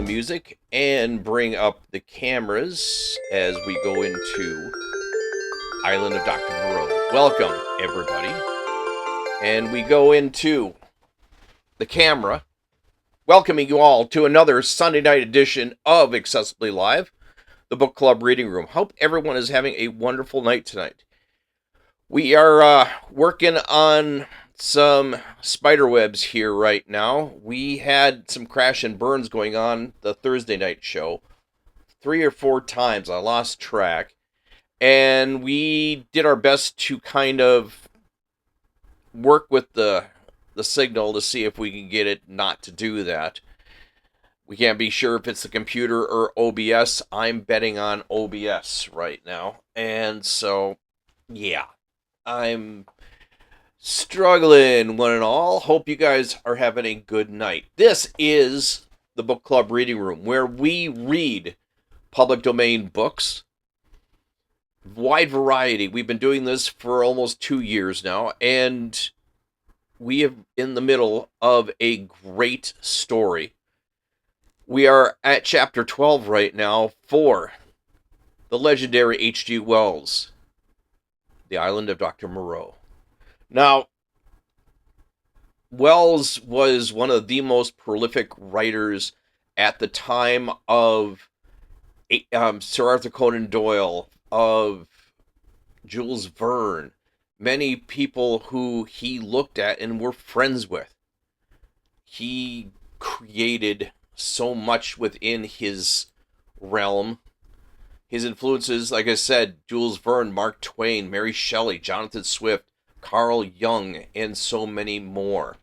music and bring up the cameras as we go into Island of Doctor Moreau. Welcome, everybody. And we go into the camera, welcoming you all to another Sunday night edition of Accessibly Live, the book club reading room. Hope everyone is having a wonderful night tonight. We are working on some spider webs here right now. We had some crash and burns going on the Thursday night show 3 or 4 times. I lost track. And we did our best to kind of work with the signal to see if we can get it not to do that. We can't be sure if it's the computer or OBS. I'm betting on OBS right now. And so, yeah, I'm struggling, one and all. Hope you guys are having a good night. This is the book club reading room, where we read public domain books. Wide variety. We've been doing this for almost 2 years now, and we are in the middle of a great story. We are at chapter 12 right now for the legendary G.Wells, The Island of Doctor Moreau. Now, Wells was one of the most prolific writers at the time of Sir Arthur Conan Doyle, of Jules Verne, many people who he looked at and were friends with. He created so much within his realm. His influences, like I said, Jules Verne, Mark Twain, Mary Shelley, Jonathan Swift, Carl Jung, and so many more.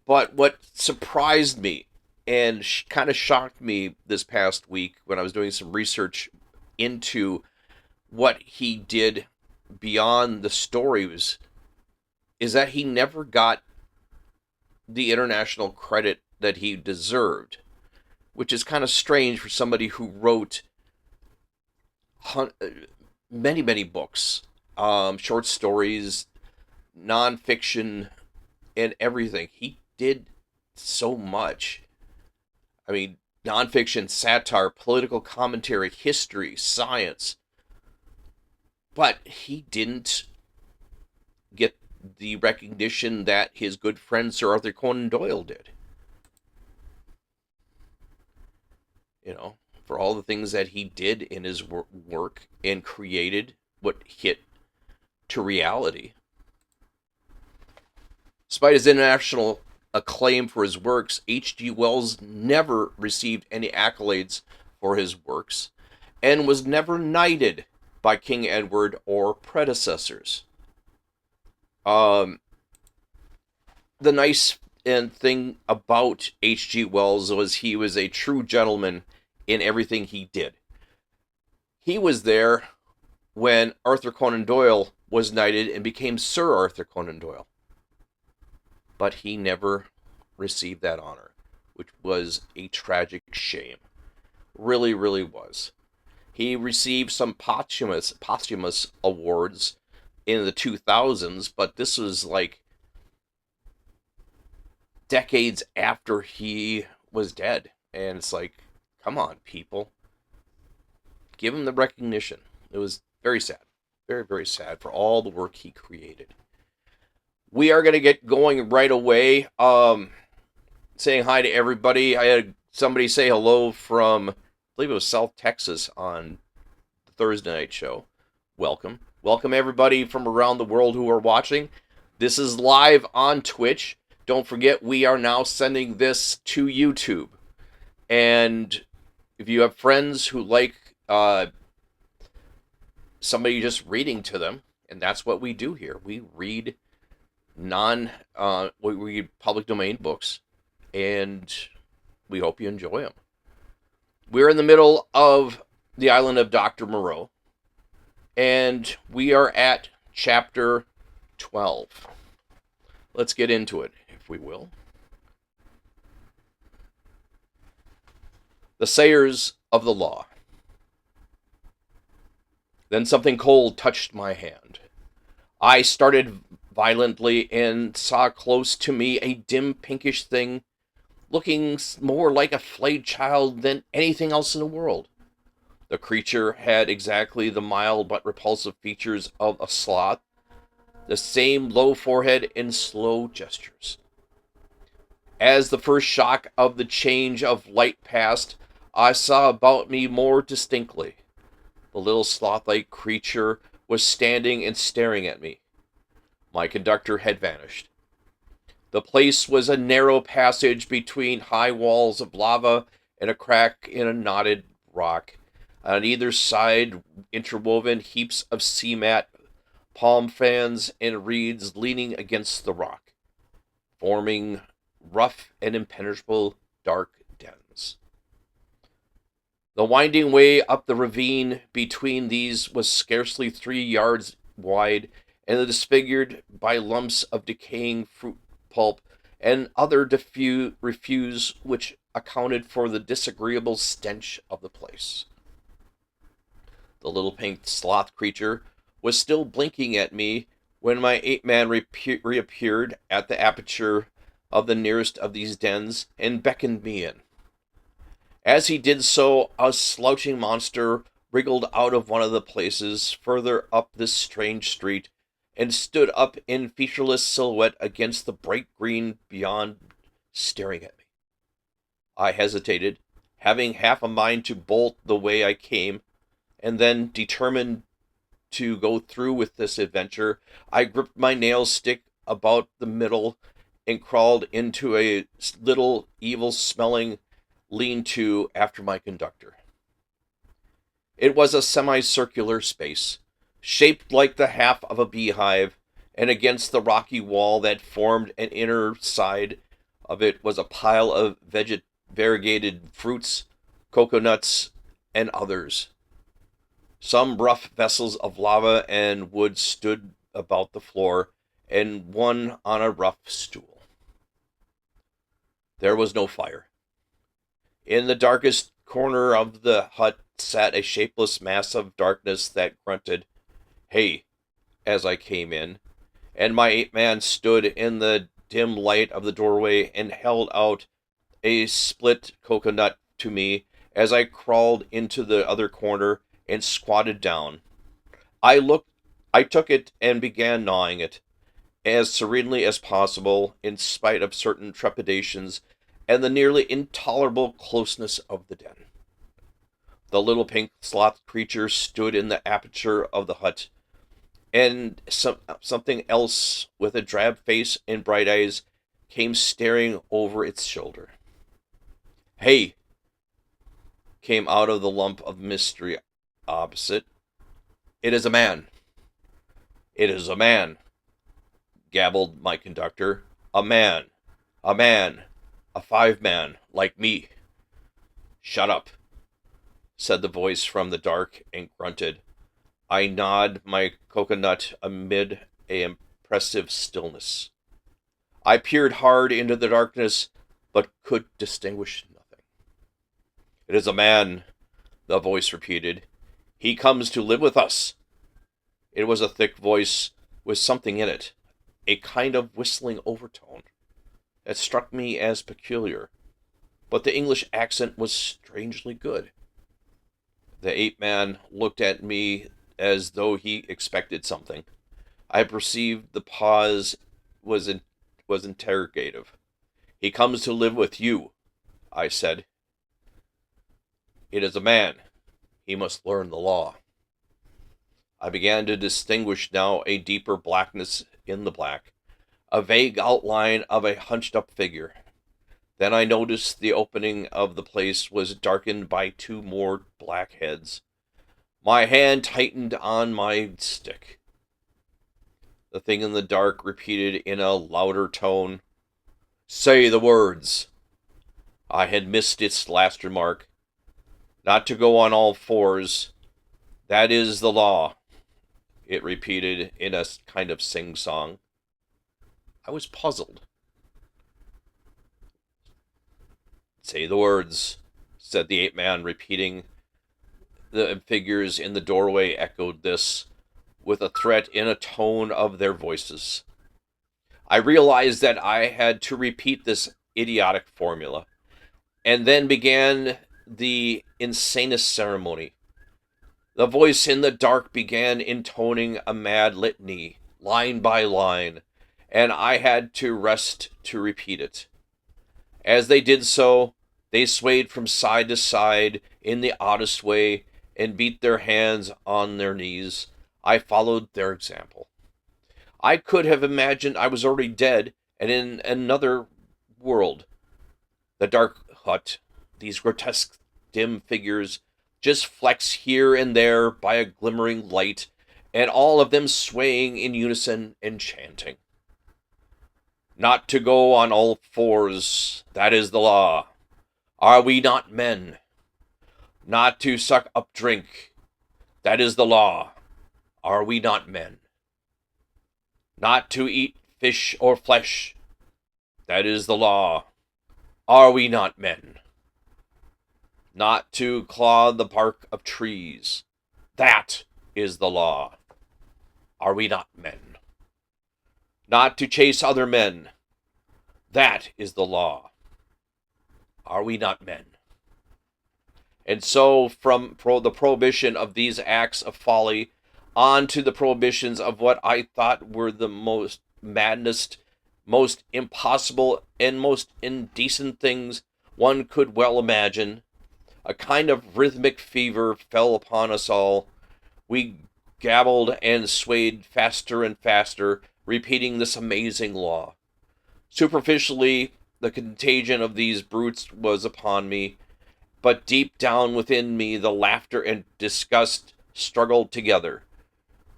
But what surprised me and kind of shocked me this past week when I was doing some research into what he did beyond the stories is that he never got the international credit that he deserved, which is kind of strange for somebody who wrote many, many books, short stories, nonfiction, and everything. He did so much. I mean, nonfiction, satire, political commentary, history, science. But he didn't get the recognition that his good friend Sir Arthur Conan Doyle did. You know, for all the things that he did in his work and created what hit to reality. Despite his international acclaim for his works, H.G. Wells never received any accolades for his works and was never knighted by King Edward or predecessors. The nice thing about H.G. Wells was he was a true gentleman in everything he did. He was there when Arthur Conan Doyle was knighted and became Sir Arthur Conan Doyle. But he never received that honor, which was a tragic shame. Really, really was. He received some posthumous awards in the 2000s, but this was like decades after he was dead. And it's like, come on, people. Give him the recognition. It was very sad. Very, very sad for all the work he created. We are going to get going right away. Saying hi to everybody. I had somebody say hello from, I believe it was South Texas on the Thursday night show. Welcome. Welcome everybody from around the world who are watching. This is live on Twitch. Don't forget, we are now sending this to YouTube. And if you have friends who like somebody just reading to them, and that's what we do here. We read we read public domain books, and we hope you enjoy them. We're in the middle of the Island of Doctor Moreau, and we are at chapter 12. Let's get into it, if we will. The Sayers of the Law. Then something cold touched my hand. I started violently and saw close to me a dim pinkish thing looking more like a flayed child than anything else in the world. The creature had exactly the mild but repulsive features of a sloth, the same low forehead and slow gestures. As the first shock of the change of light passed, I saw about me more distinctly. The little sloth-like creature was standing and staring at me. My conductor had vanished. The place was a narrow passage between high walls of lava and a crack in a knotted rock. On either side, interwoven heaps of sea mat, palm fans, and reeds leaning against the rock, forming rough and impenetrable dark dens. The winding way up the ravine between these was scarcely 3 yards wide, and disfigured by lumps of decaying fruit pulp and other refuse which accounted for the disagreeable stench of the place. The little pink sloth creature was still blinking at me when my ape-man reappeared at the aperture of the nearest of these dens and beckoned me in. As he did so, a slouching monster wriggled out of one of the places further up this strange street and stood up in featureless silhouette against the bright green beyond, staring at me. I hesitated, having half a mind to bolt the way I came, and then, determined to go through with this adventure, I gripped my nail stick about the middle and crawled into a little evil-smelling lean-to after my conductor. It was a semicircular space, shaped like the half of a beehive, and against the rocky wall that formed an inner side of it was a pile of variegated fruits, coconuts, and others. Some rough vessels of lava and wood stood about the floor, and one on a rough stool. There was no fire. In the darkest corner of the hut sat a shapeless mass of darkness that grunted, "Hey," as I came in, and my ape-man stood in the dim light of the doorway and held out a split coconut to me as I crawled into the other corner and squatted down. I took it and began gnawing it, as serenely as possible, in spite of certain trepidations and the nearly intolerable closeness of the den. The little pink sloth creature stood in the aperture of the hut, and something else with a drab face and bright eyes came staring over its shoulder. "Hey!" came out of the lump of mystery opposite. "It is a man." "It is a man," gabbled my conductor. "A man. A man. A 5-man, like me." "Shut up," said the voice from the dark, and grunted. I gnawed my coconut amid a impressive stillness. I peered hard into the darkness, but could distinguish nothing. "It is a man," the voice repeated. "He comes to live with us." It was a thick voice with something in it, a kind of whistling overtone, that struck me as peculiar, but the English accent was strangely good. The ape-man looked at me as though he expected something. I perceived the pause was interrogative. "He comes to live with you," I said. "It is a man. He must learn the law." I began to distinguish now a deeper blackness in the black, a vague outline of a hunched-up figure. Then I noticed the opening of the place was darkened by 2 more black heads. My hand tightened on my stick. The thing in the dark repeated in a louder tone, "Say the words." I had missed its last remark. "Not to go on all fours. That is the law," it repeated in a kind of sing-song. I was puzzled. "Say the words," said the ape-man, repeating. The figures in the doorway echoed this, with a threat in a tone of their voices. I realized that I had to repeat this idiotic formula. And then began the insanest ceremony. The voice in the dark began intoning a mad litany, line by line, and I had to rest to repeat it. As they did so, they swayed from side to side in the oddest way and beat their hands on their knees. I followed their example. I could have imagined I was already dead and in another world. The dark hut, these grotesque dim figures, just flecks here and there by a glimmering light, and all of them swaying in unison and chanting. Not to go on all fours, that is the law. Are we not men? Not to suck up drink, that is the law. Are we not men? Not to eat fish or flesh, that is the law. Are we not men? Not to claw the bark of trees, that is the law. Are we not men? Not to chase other men, that is the law. Are we not men? And so, from the prohibition of these acts of folly on to the prohibitions of what I thought were the most madness, most impossible, and most indecent things one could well imagine, a kind of rhythmic fever fell upon us all. We gabbled and swayed faster and faster, repeating this amazing law. Superficially, the contagion of these brutes was upon me, but deep down within me the laughter and disgust struggled together.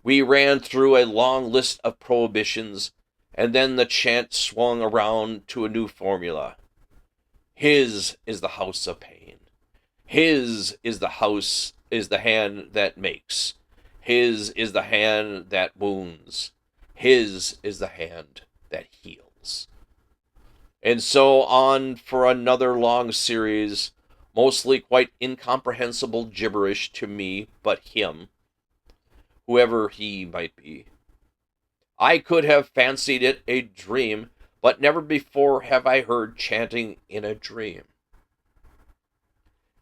We ran through a long list of prohibitions, and then the chant swung around to a new formula. His is the house of pain. His is the house, is the hand that makes. His is the hand that wounds. His is the hand that heals. And so on for another long series, mostly quite incomprehensible gibberish to me, but him, whoever he might be. I could have fancied it a dream, but never before have I heard chanting in a dream.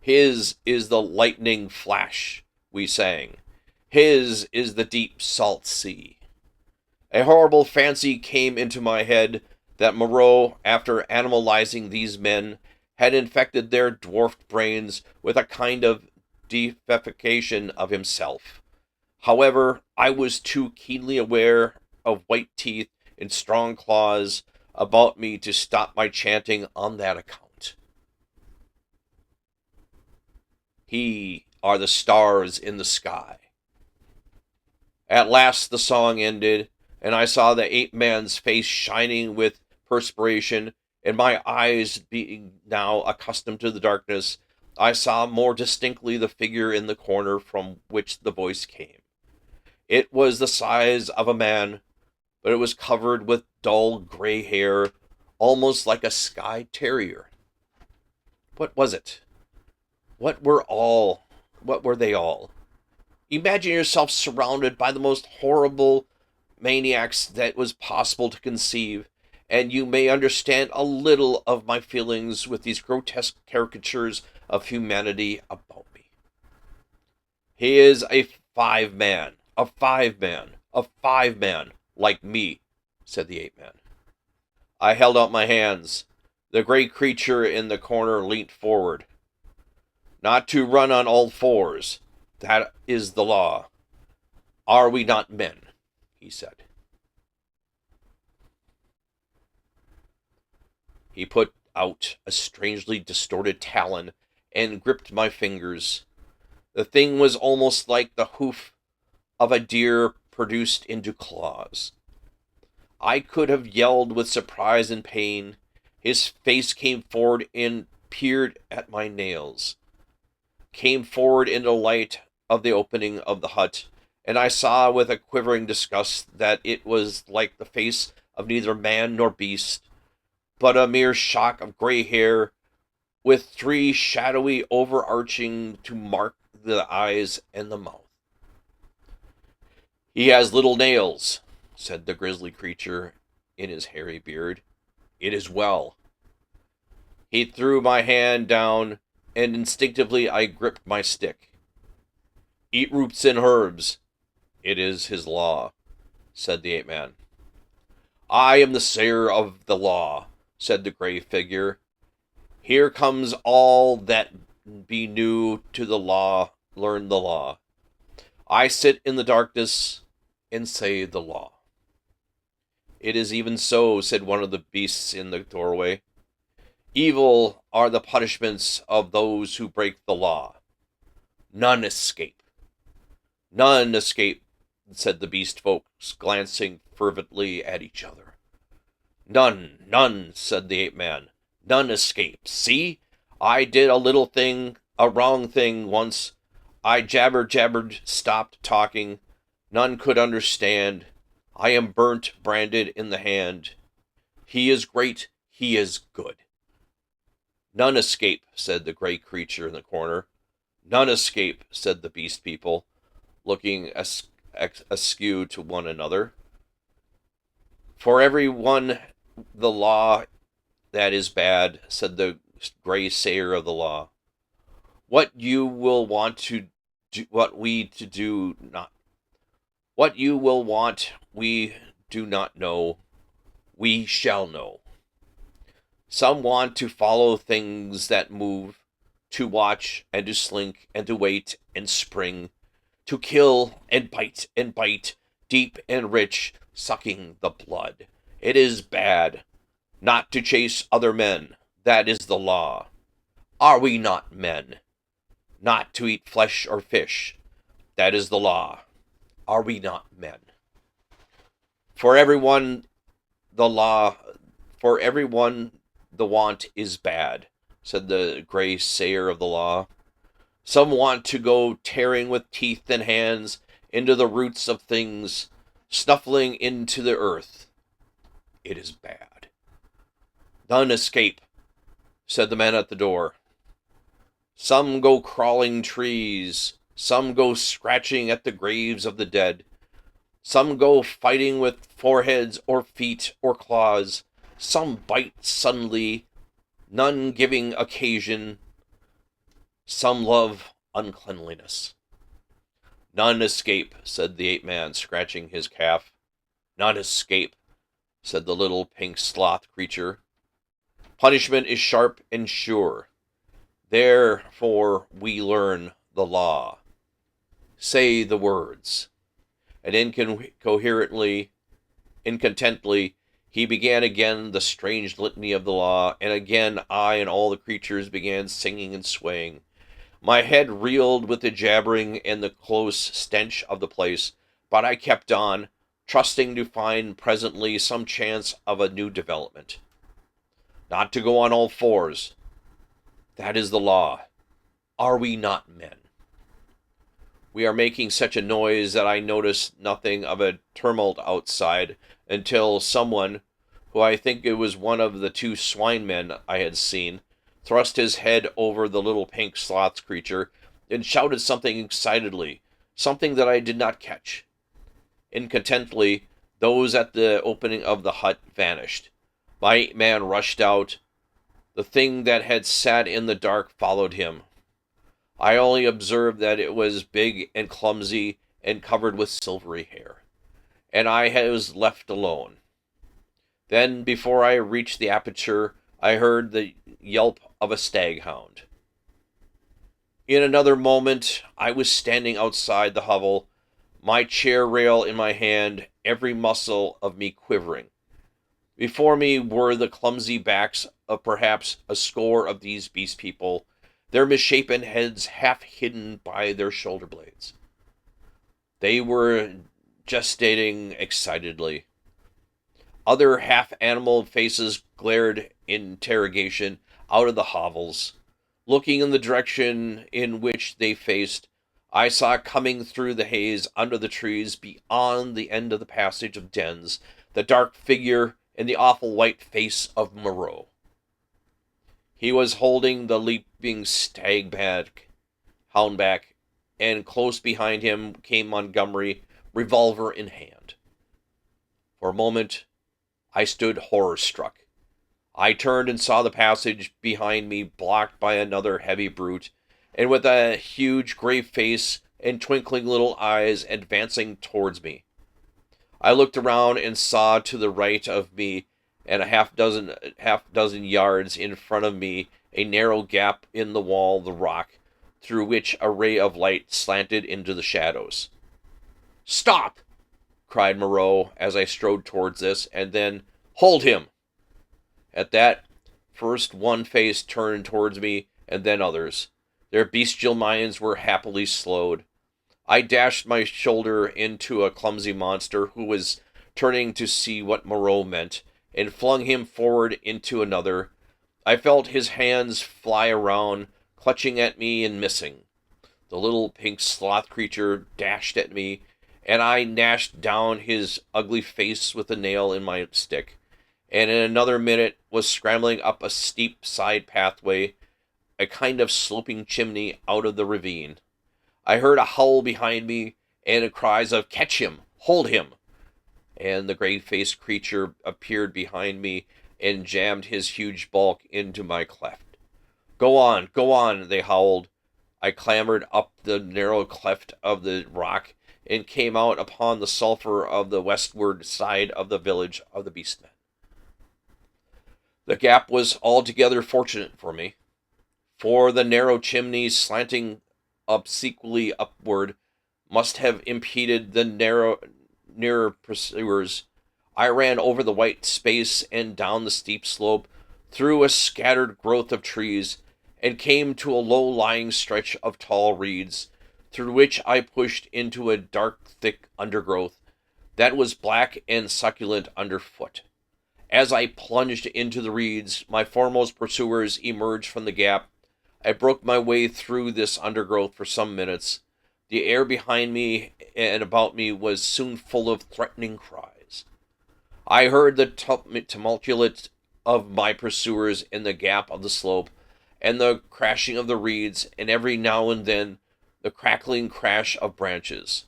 His is the lightning flash, we sang. His is the deep salt sea. A horrible fancy came into my head that Moreau, after animalizing these men, had infected their dwarfed brains with a kind of deification of himself. However, I was too keenly aware of white teeth and strong claws about me to stop my chanting on that account. He are the stars in the sky. At last the song ended, and I saw the ape-man's face shining with perspiration, and my eyes being now accustomed to the darkness, I saw more distinctly the figure in the corner from which the voice came. It was the size of a man, but it was covered with dull gray hair, almost like a Skye terrier. What was it? What were they all? Imagine yourself surrounded by the most horrible maniacs that was possible to conceive, and you may understand a little of my feelings with these grotesque caricatures of humanity about me. He is a five-man, like me, said the ape-man. I held out my hands. The great creature in the corner leant forward. Not to run on all fours, that is the law. Are we not men? He said. He put out a strangely distorted talon and gripped my fingers. The thing was almost like the hoof of a deer produced into claws. I could have yelled with surprise and pain. His face came forward and peered at my nails. Came forward in the light of the opening of the hut, and I saw with a quivering disgust that it was like the face of neither man nor beast, but a mere shock of gray hair, with three shadowy overarching to mark the eyes and the mouth. He has little nails, said the grisly creature in his hairy beard. It is well. He threw my hand down, and instinctively I gripped my stick. Eat roots and herbs. It is his law, said the ape-man. I am the sayer of the law, said the gray figure. Here comes all that be new to the law, learn the law. I sit in the darkness and say the law. It is even so, said one of the beasts in the doorway. Evil are the punishments of those who break the law. None escape. None escape, said the beast folks, glancing fervently at each other. None, none, said the ape-man. None escape. See, I did a wrong thing once. I jabbered, stopped talking. None could understand. I am burnt, branded in the hand. He is great, he is good. None escape, said the gray creature in the corner. None escape, said the beast people, looking askew to one another. For every one the law that is bad, said the gray sayer of the law. What you will want to do, what you will want, we do not know. We shall know. Some want to follow things that move, to watch and to slink and to wait and spring, to kill and bite, deep and rich, sucking the blood. It is bad. Not to chase other men, that is the law. Are we not men? Not to eat flesh or fish, that is the law. Are we not men? For everyone the want is bad, said the gray sayer of the law. Some want to go tearing with teeth and hands into the roots of things, snuffling into the earth. It is bad. None escape, said the man at the door. Some go crawling trees, some go scratching at the graves of the dead, some go fighting with foreheads or feet or claws, some bite suddenly, none giving occasion, some love uncleanliness. None escape, said the ape-man, scratching his calf. None escape, said the little pink sloth creature. Punishment is sharp and sure. Therefore we learn the law. Say the words. And incontently, he began again the strange litany of the law, and again I and all the creatures began singing and swaying. My head reeled with the jabbering and the close stench of the place, but I kept on, trusting to find presently some chance of a new development. Not to go on all fours. That is the law. Are we not men? We are making such a noise that I noticed nothing of a tumult outside until someone, who I think it was one of the two swine men I had seen, thrust his head over the little pink sloth creature and shouted something excitedly, something that I did not catch. Incontently, those at the opening of the hut vanished. My ape-man rushed out. The thing that had sat in the dark followed him. I only observed that it was big and clumsy and covered with silvery hair, and I was left alone. Then, before I reached the aperture, I heard the yelp of a staghound. In another moment, I was standing outside the hovel, my chair rail in my hand, every muscle of me quivering. Before me were the clumsy backs of perhaps a score of these beast people, their misshapen heads half hidden by their shoulder blades. They were gestating excitedly. Other half-animal faces glared interrogation out of the hovels. Looking in the direction in which they faced, I saw coming through the haze under the trees beyond the end of the passage of dens the dark figure and the awful white face of Moreau. He was holding the leaping hound back, and close behind him came Montgomery, revolver in hand. For a moment, I stood horror-struck. I turned and saw the passage behind me blocked by another heavy brute, and with a huge gray face and twinkling little eyes advancing towards me. I looked around and saw to the right of me and a half dozen yards in front of me a narrow gap in the wall of the rock through which a ray of light slanted into the shadows. "Stop!" cried Moreau as I strode towards this, and then, "Hold him!" At that, first one face turned towards me, and then others. Their bestial minds were happily slowed. I dashed my shoulder into a clumsy monster who was turning to see what Moreau meant, and flung him forward into another. I felt his hands fly around, clutching at me and missing. The little pink sloth creature dashed at me, and I gnashed down his ugly face with a nail in my stick, and in another minute was scrambling up a steep side pathway, a kind of sloping chimney out of the ravine. I heard a howl behind me, and cries of "Catch him! Hold him!" And the gray-faced creature appeared behind me and jammed his huge bulk into my cleft. Go on," they howled. I clambered up the narrow cleft of the rock and came out upon the sulphur of the westward side of the village of the beastmen. The gap was altogether fortunate for me, for the narrow chimney slanting obsequiously upward must have impeded the nearer pursuers. I ran over the white space and down the steep slope, through a scattered growth of trees, and came to a low-lying stretch of tall reeds, through which I pushed into a dark, thick undergrowth that was black and succulent underfoot. As I plunged into the reeds, my foremost pursuers emerged from the gap. I broke my way through this undergrowth for some minutes. The air behind me and about me was soon full of threatening cries. I heard the tumult of my pursuers in the gap of the slope, and the crashing of the reeds, and every now and then the crackling crash of branches.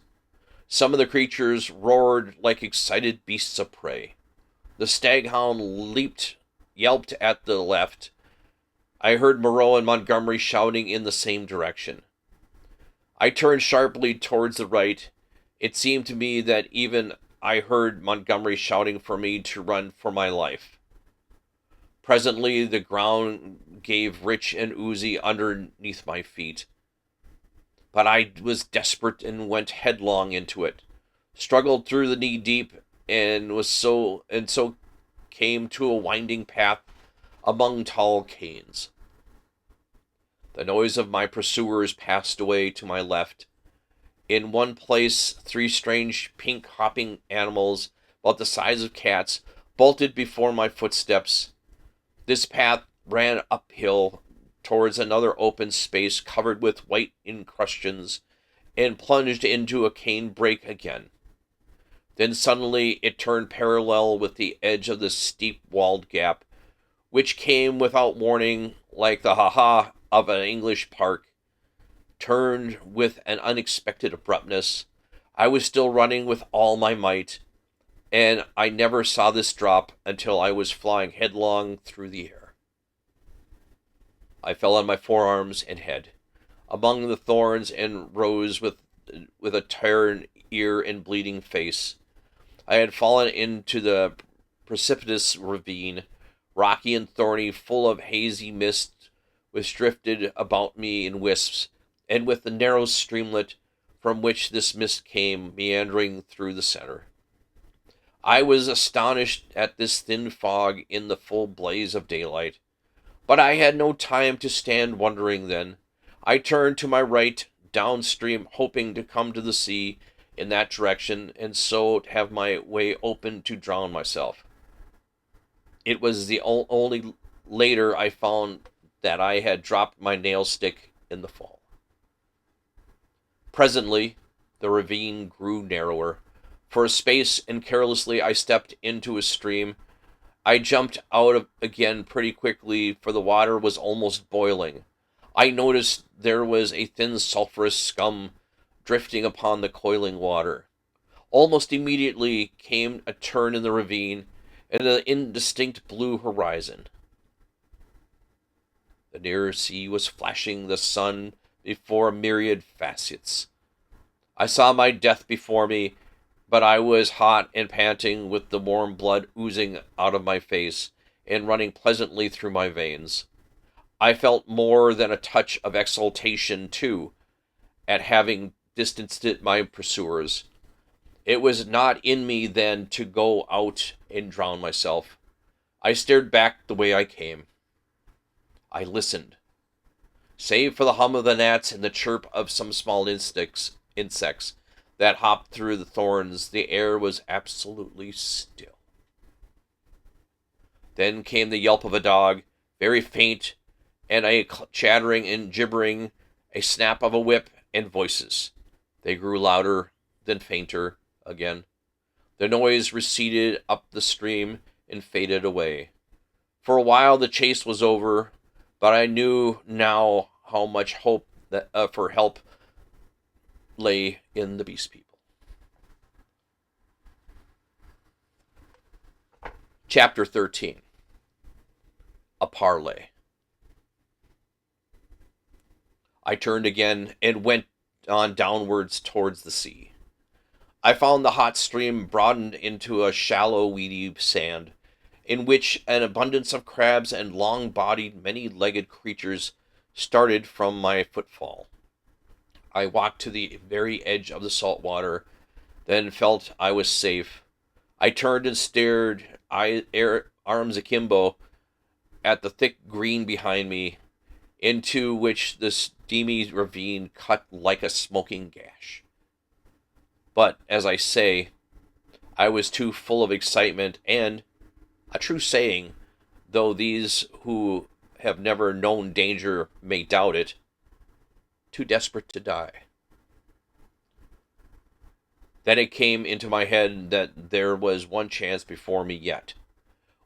Some of the creatures roared like excited beasts of prey. The staghound yelped at the left. I heard Moreau and Montgomery shouting in the same direction. I turned sharply towards the right. It seemed to me that even I heard Montgomery shouting for me to run for my life. Presently the ground gave rich and oozy underneath my feet, but I was desperate and went headlong into it, struggled through the knee-deep, and so came to a winding path among tall canes. The noise of my pursuers passed away to my left. In one place, 3 strange pink hopping animals, about the size of cats, bolted before my footsteps. This path ran uphill towards another open space covered with white incrustations, and plunged into a cane brake again. Then suddenly it turned parallel with the edge of the steep-walled gap, which came without warning like the ha-ha of an English park, turned with an unexpected abruptness. I was still running with all my might, and I never saw this drop until I was flying headlong through the air. I fell on my forearms and head, among the thorns, and rose with a torn ear and bleeding face. I had fallen into the precipitous ravine, rocky and thorny, full of hazy mist, which drifted about me in wisps, and with the narrow streamlet from which this mist came meandering through the center. I was astonished at this thin fog in the full blaze of daylight, but I had no time to stand wondering then. I turned to my right, downstream, hoping to come to the sea in that direction, and so have my way open to drown myself. It was the only later I found that I had dropped my nail stick in the fall. Presently, the ravine grew narrower. For a space, and carelessly I stepped into a stream. I jumped out again pretty quickly, for the water was almost boiling. I noticed there was a thin sulphurous scum drifting upon the coiling water. Almost immediately came a turn in the ravine, and an indistinct blue horizon. The near sea was flashing the sun before a myriad facets. I saw my death before me, but I was hot and panting with the warm blood oozing out of my face and running pleasantly through my veins. I felt more than a touch of exultation, too, at having distanced my pursuers. It was not in me then to go out and drown myself. I stared back the way I came. I listened. Save for the hum of the gnats and the chirp of some small insects that hopped through the thorns, the air was absolutely still. Then came the yelp of a dog, very faint, and a chattering and gibbering, a snap of a whip, and voices. They grew louder, then fainter again. The noise receded up the stream and faded away. For a while the chase was over, but I knew now how much hope for help lay in the beast people. Chapter 13. A Parley. I turned again and went on downwards towards the sea. I found the hot stream broadened into a shallow, weedy sand, in which an abundance of crabs and long-bodied, many-legged creatures started from my footfall. I walked to the very edge of the salt water, then felt I was safe. I turned and stared, arms akimbo, at the thick green behind me, into which the steamy ravine cut like a smoking gash. But, as I say, I was too full of excitement and, a true saying, though these who have never known danger may doubt it, too desperate to die. Then it came into my head that there was one chance before me yet.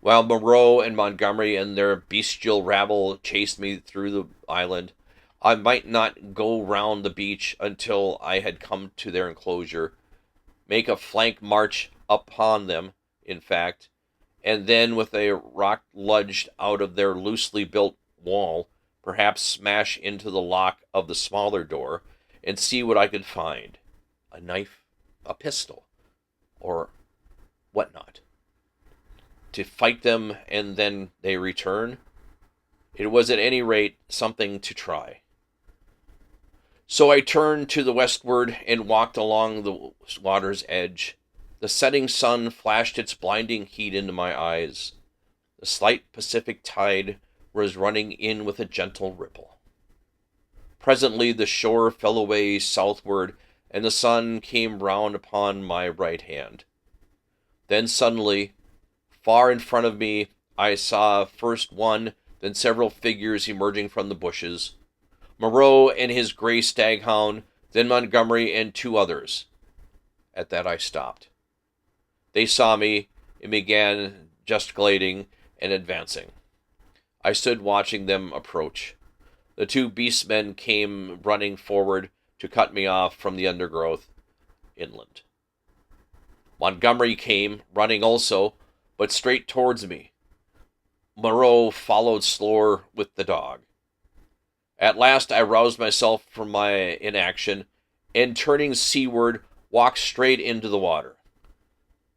While Moreau and Montgomery and their bestial rabble chased me through the island, I might not go round the beach until I had come to their enclosure, make a flank march upon them, in fact, and then with a rock lunged out of their loosely built wall, perhaps smash into the lock of the smaller door, and see what I could find. A knife, a pistol, or whatnot. To fight them and then they return? It was at any rate something to try. So I turned to the westward and walked along the water's edge. The setting sun flashed its blinding heat into my eyes. The slight Pacific tide was running in with a gentle ripple. Presently the shore fell away southward, and the sun came round upon my right hand. Then suddenly, far in front of me, I saw first one, then several figures emerging from the bushes. Moreau and his gray staghound, then Montgomery and two others. At that I stopped. They saw me and began gesticulating and advancing. I stood watching them approach. The two beastmen came running forward to cut me off from the undergrowth inland. Montgomery came, running also, but straight towards me. Moreau followed slower with the dog. At last I roused myself from my inaction, and turning seaward, walked straight into the water.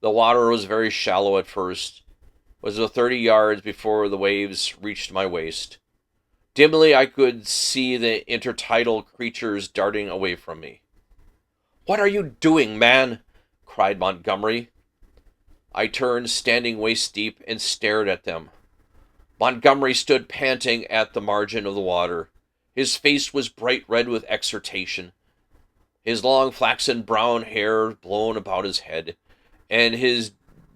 The water was very shallow at first, was 30 yards before the waves reached my waist. Dimly I could see the intertidal creatures darting away from me. "What are you doing, man?" cried Montgomery. I turned, standing waist deep, and stared at them. Montgomery stood panting at the margin of the water. His face was bright red with exertion. His long flaxen brown hair blown about his head, and his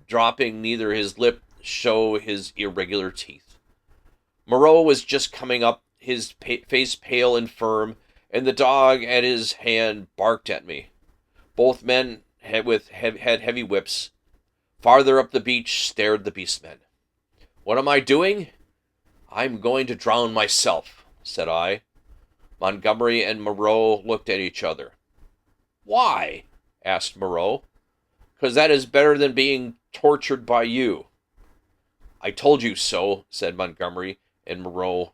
dropping neither his lip show his irregular teeth. Moreau was just coming up, his face pale and firm, and the dog at his hand barked at me. Both men had heavy whips. Farther up the beach stared the beastmen. "What am I doing? I'm going to drown myself," said I. Montgomery and Moreau looked at each other. "Why?" asked Moreau. "'Cause that is better than being tortured by you." "I told you so," said Montgomery, and Moreau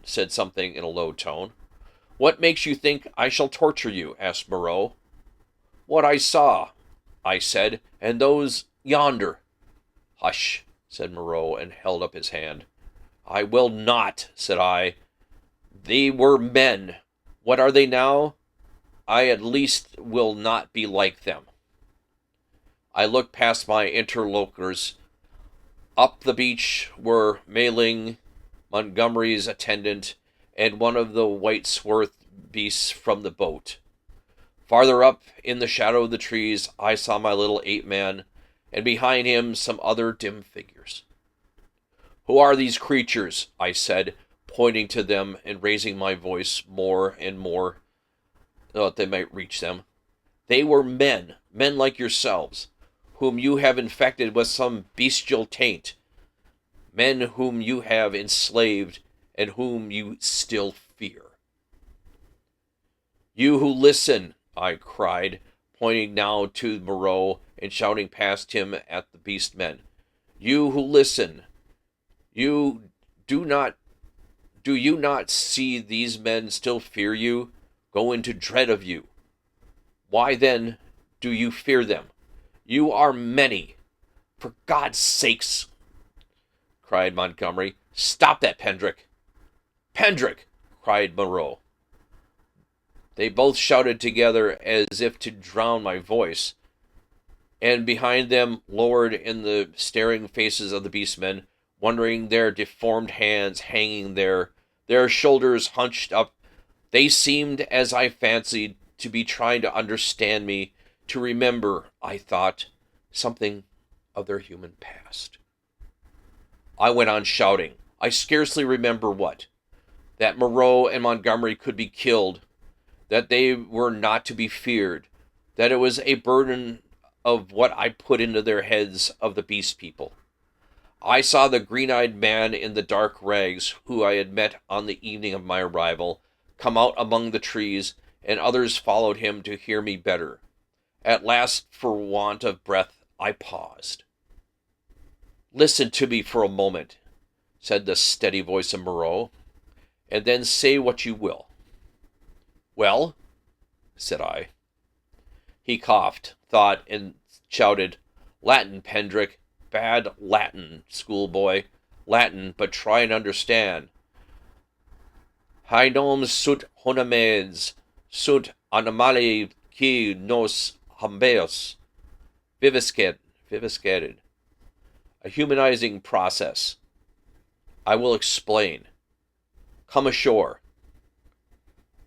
said something in a low tone. What makes you think I shall torture you? Asked Moreau. What I saw, I said, and those yonder. Hush, said Moreau, and held up his hand. I will not, said I. They were men. What are they now? I at least will not be like them. I looked past my interlocutors. Up the beach were Mailing, Montgomery's attendant, and one of the Whitesworth beasts from the boat. Farther up, in the shadow of the trees, I saw my little ape-man, and behind him some other dim figures. Who are these creatures? I said, pointing to them and raising my voice more and more, that they might reach them. They were men like yourselves, whom you have infected with some bestial taint, men whom you have enslaved and whom you still fear. You who listen, I cried, pointing now to Moreau and shouting past him at the beast men. You who listen, do you not see these men still fear you, go into dread of you? Why then do you fear them? You are many. For God's sakes, cried Montgomery. Stop that, Pendrick. Pendrick, cried Moreau. They both shouted together as if to drown my voice, and behind them, lowered in the staring faces of the beastmen, wondering their deformed hands hanging there, their shoulders hunched up, they seemed, as I fancied, to be trying to understand me, to remember, I thought, something of their human past. I went on shouting. I scarcely remember what. That Moreau and Montgomery could be killed, that they were not to be feared, that it was a burden of what I put into their heads of the beast people. I saw the green-eyed man in the dark rags who I had met on the evening of my arrival come out among the trees, and others followed him to hear me better. At last, for want of breath, I paused. Listen to me for a moment, said the steady voice of Moreau, and then say what you will. Well, said I. He coughed, thought, and shouted, Latin, Pendrick, bad Latin, schoolboy, Latin, but try and understand. Haenom sunt hominines, sunt animali qui nos habeos, viviscated. A humanizing process. I will explain. Come ashore.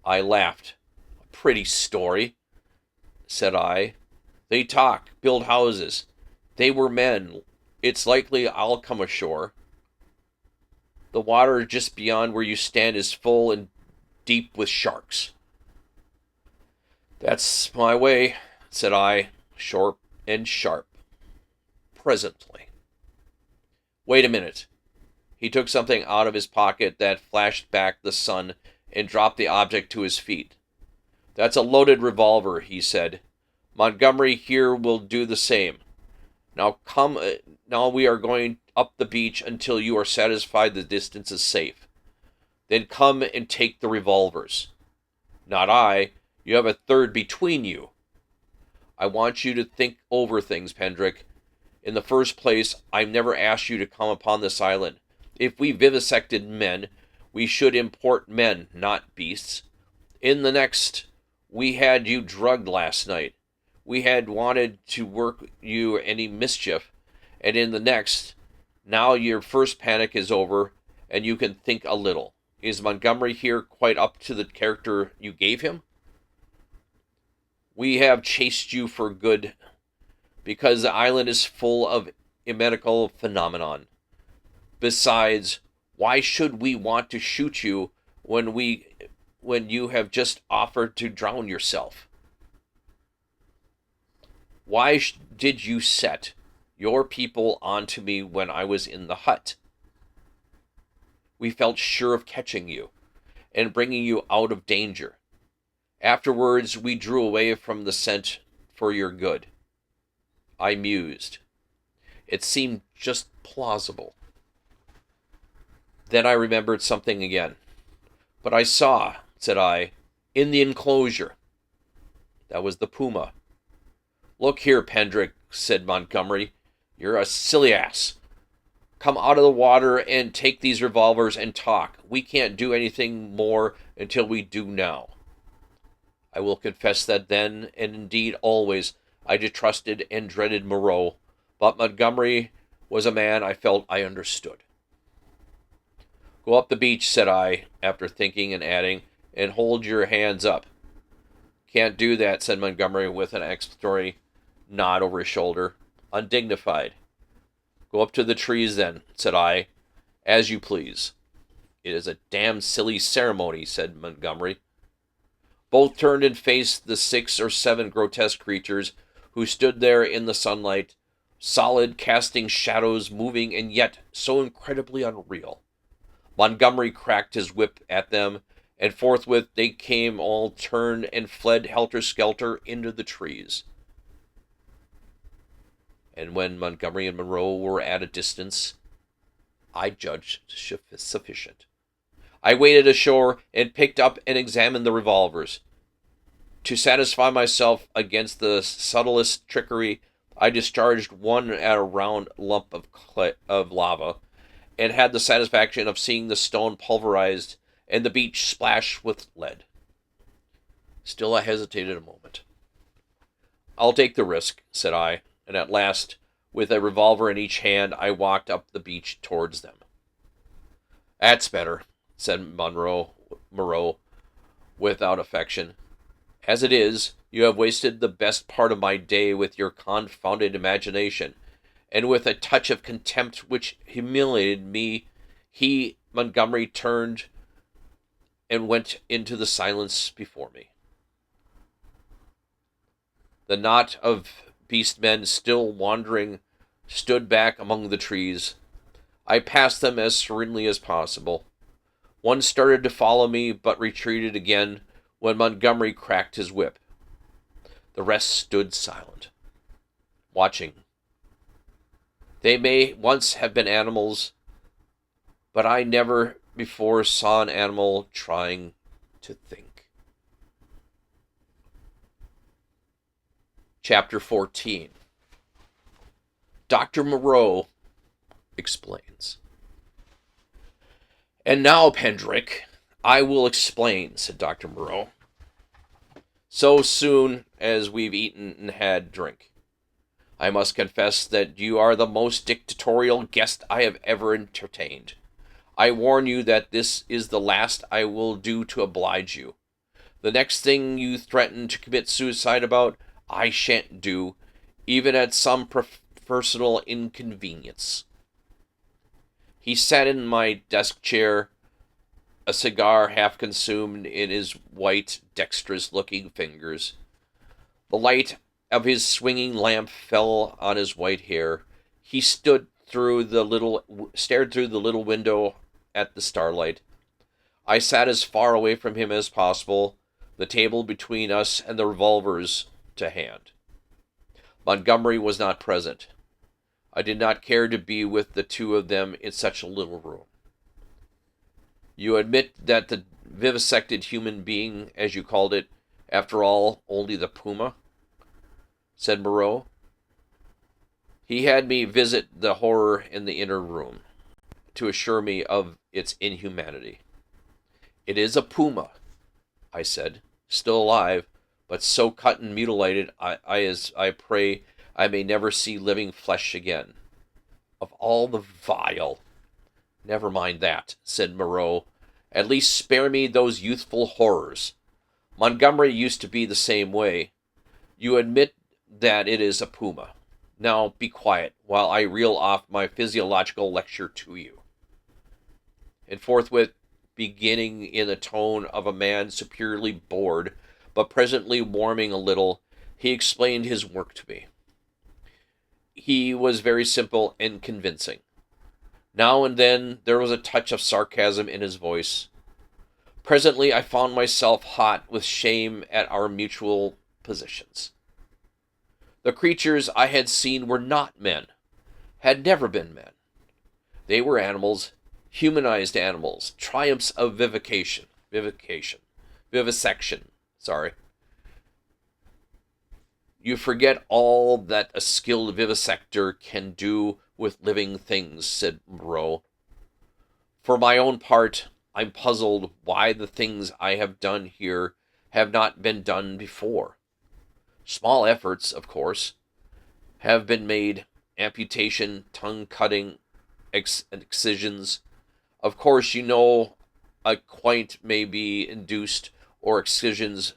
I laughed. A pretty story, said I. They talk, build houses. They were men. It's likely I'll come ashore. The water just beyond where you stand is full and deep with sharks. That's my way, said I, short and sharp. Presently. Wait a minute. He took something out of his pocket that flashed back the sun and dropped the object to his feet. That's a loaded revolver, he said. Montgomery here will do the same. Now we are going up the beach until you are satisfied the distance is safe. Then come and take the revolvers. Not I. You have a third between you. I want you to think over things, Pendrick. In the first place, I've never asked you to come upon this island. If we vivisected men, we should import men, not beasts. In the next, we had you drugged last night. We had wanted to work you any mischief. And in the next, now your first panic is over, and you can think a little. Is Montgomery here quite up to the character you gave him? We have chased you for good, because the island is full of medical phenomenon. Besides, why should we want to shoot you when you have just offered to drown yourself? Why did you set your people onto me when I was in the hut? We felt sure of catching you and bringing you out of danger. Afterwards, we drew away from the scent for your good. I mused. It seemed just plausible. Then I remembered something again. But I saw, said I, in the enclosure. That was the puma. Look here, Pendrick, said Montgomery. You're a silly ass. Come out of the water and take these revolvers and talk. We can't do anything more until we do now. I will confess that then, and indeed always, I distrusted and dreaded Moreau, but Montgomery was a man I felt I understood. Go up the beach, said I, after thinking and adding, and hold your hands up. Can't do that, said Montgomery with an exclamatory nod over his shoulder. Undignified. Go up to the trees then, said I, as you please. It is a damned silly ceremony, said Montgomery. Both turned and faced the 6 or 7 grotesque creatures who stood there in the sunlight, solid, casting shadows, moving, and yet so incredibly unreal. Montgomery cracked his whip at them, and forthwith they came all turned and fled helter-skelter into the trees. And when Montgomery and Moreau were at a distance, I judged sufficient. I waded ashore and picked up and examined the revolvers. To satisfy myself against the subtlest trickery, I discharged one at a round lump of lava, and had the satisfaction of seeing the stone pulverized and the beach splashed with lead. Still I hesitated a moment. I'll take the risk, said I, and at last, with a revolver in each hand, I walked up the beach towards them. That's better, said Moreau, without affection. As it is, you have wasted the best part of my day with your confounded imagination, and with a touch of contempt which humiliated me, Montgomery, turned and went into the silence before me. The knot of beast-men still wandering stood back among the trees. I passed them as serenely as possible. One started to follow me, but retreated again when Montgomery cracked his whip. The rest stood silent, watching. They may once have been animals, but I never before saw an animal trying to think. Chapter 14. Dr. Moreau explains. And now, Pendrick, I will explain, said Dr. Moreau, so soon as we've eaten and had drink. I must confess that you are the most dictatorial guest I have ever entertained. I warn you that this is the last I will do to oblige you. The next thing you threaten to commit suicide about, I shan't do, even at some personal inconvenience. He sat in my desk chair, a cigar half consumed in his white, dexterous-looking fingers. The light of his swinging lamp fell on his white hair. He stared through the little window at the starlight. I sat as far away from him as possible, the table between us and the revolvers to hand. Montgomery was not present. I did not care to be with the two of them in such a little room. You admit that the vivisected human being, as you called it, after all, only the puma? Said Moreau. He had me visit the horror in the inner room, to assure me of its inhumanity. It is a puma, I said, still alive, but so cut and mutilated I pray I may never see living flesh again. Of all the vile... Never mind that, said Moreau. At least spare me those youthful horrors. Montgomery used to be the same way. You admit that it is a puma. Now be quiet while I reel off my physiological lecture to you. And forthwith, beginning in the tone of a man superiorly bored, but presently warming a little, he explained his work to me. He was very simple and convincing. Now and then there was a touch of sarcasm in his voice. Presently I found myself hot with shame at our mutual positions. The creatures I had seen were not men, had never been men. They were animals, humanized animals, triumphs of vivisection. vivisection. Sorry. You forget all that a skilled vivisector can do with living things, said Moreau. For my own part, I'm puzzled why the things I have done here have not been done before. Small efforts, of course, have been made: amputation, tongue cutting, excisions. Of course, you know, a quint may be induced, or excisions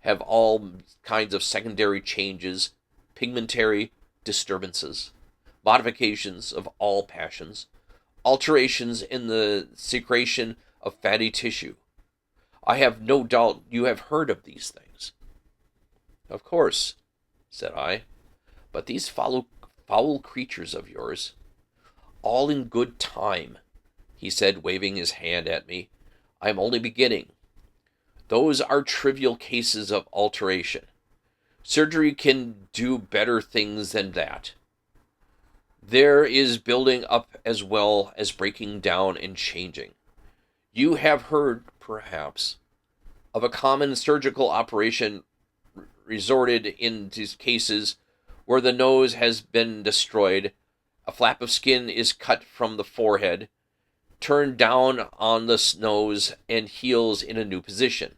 have all kinds of secondary changes, pigmentary disturbances, modifications of all passions, alterations in the secretion of fatty tissue. I have no doubt you have heard of these things. Of course, said I, but these foul creatures of yours, all in good time, he said, waving his hand at me. I am only beginning. Those are trivial cases of alteration. Surgery can do better things than that. There is building up as well as breaking down and changing. You have heard, perhaps, of a common surgical operation resorted in these cases where the nose has been destroyed, a flap of skin is cut from the forehead, turned down on the nose, and heals in a new position.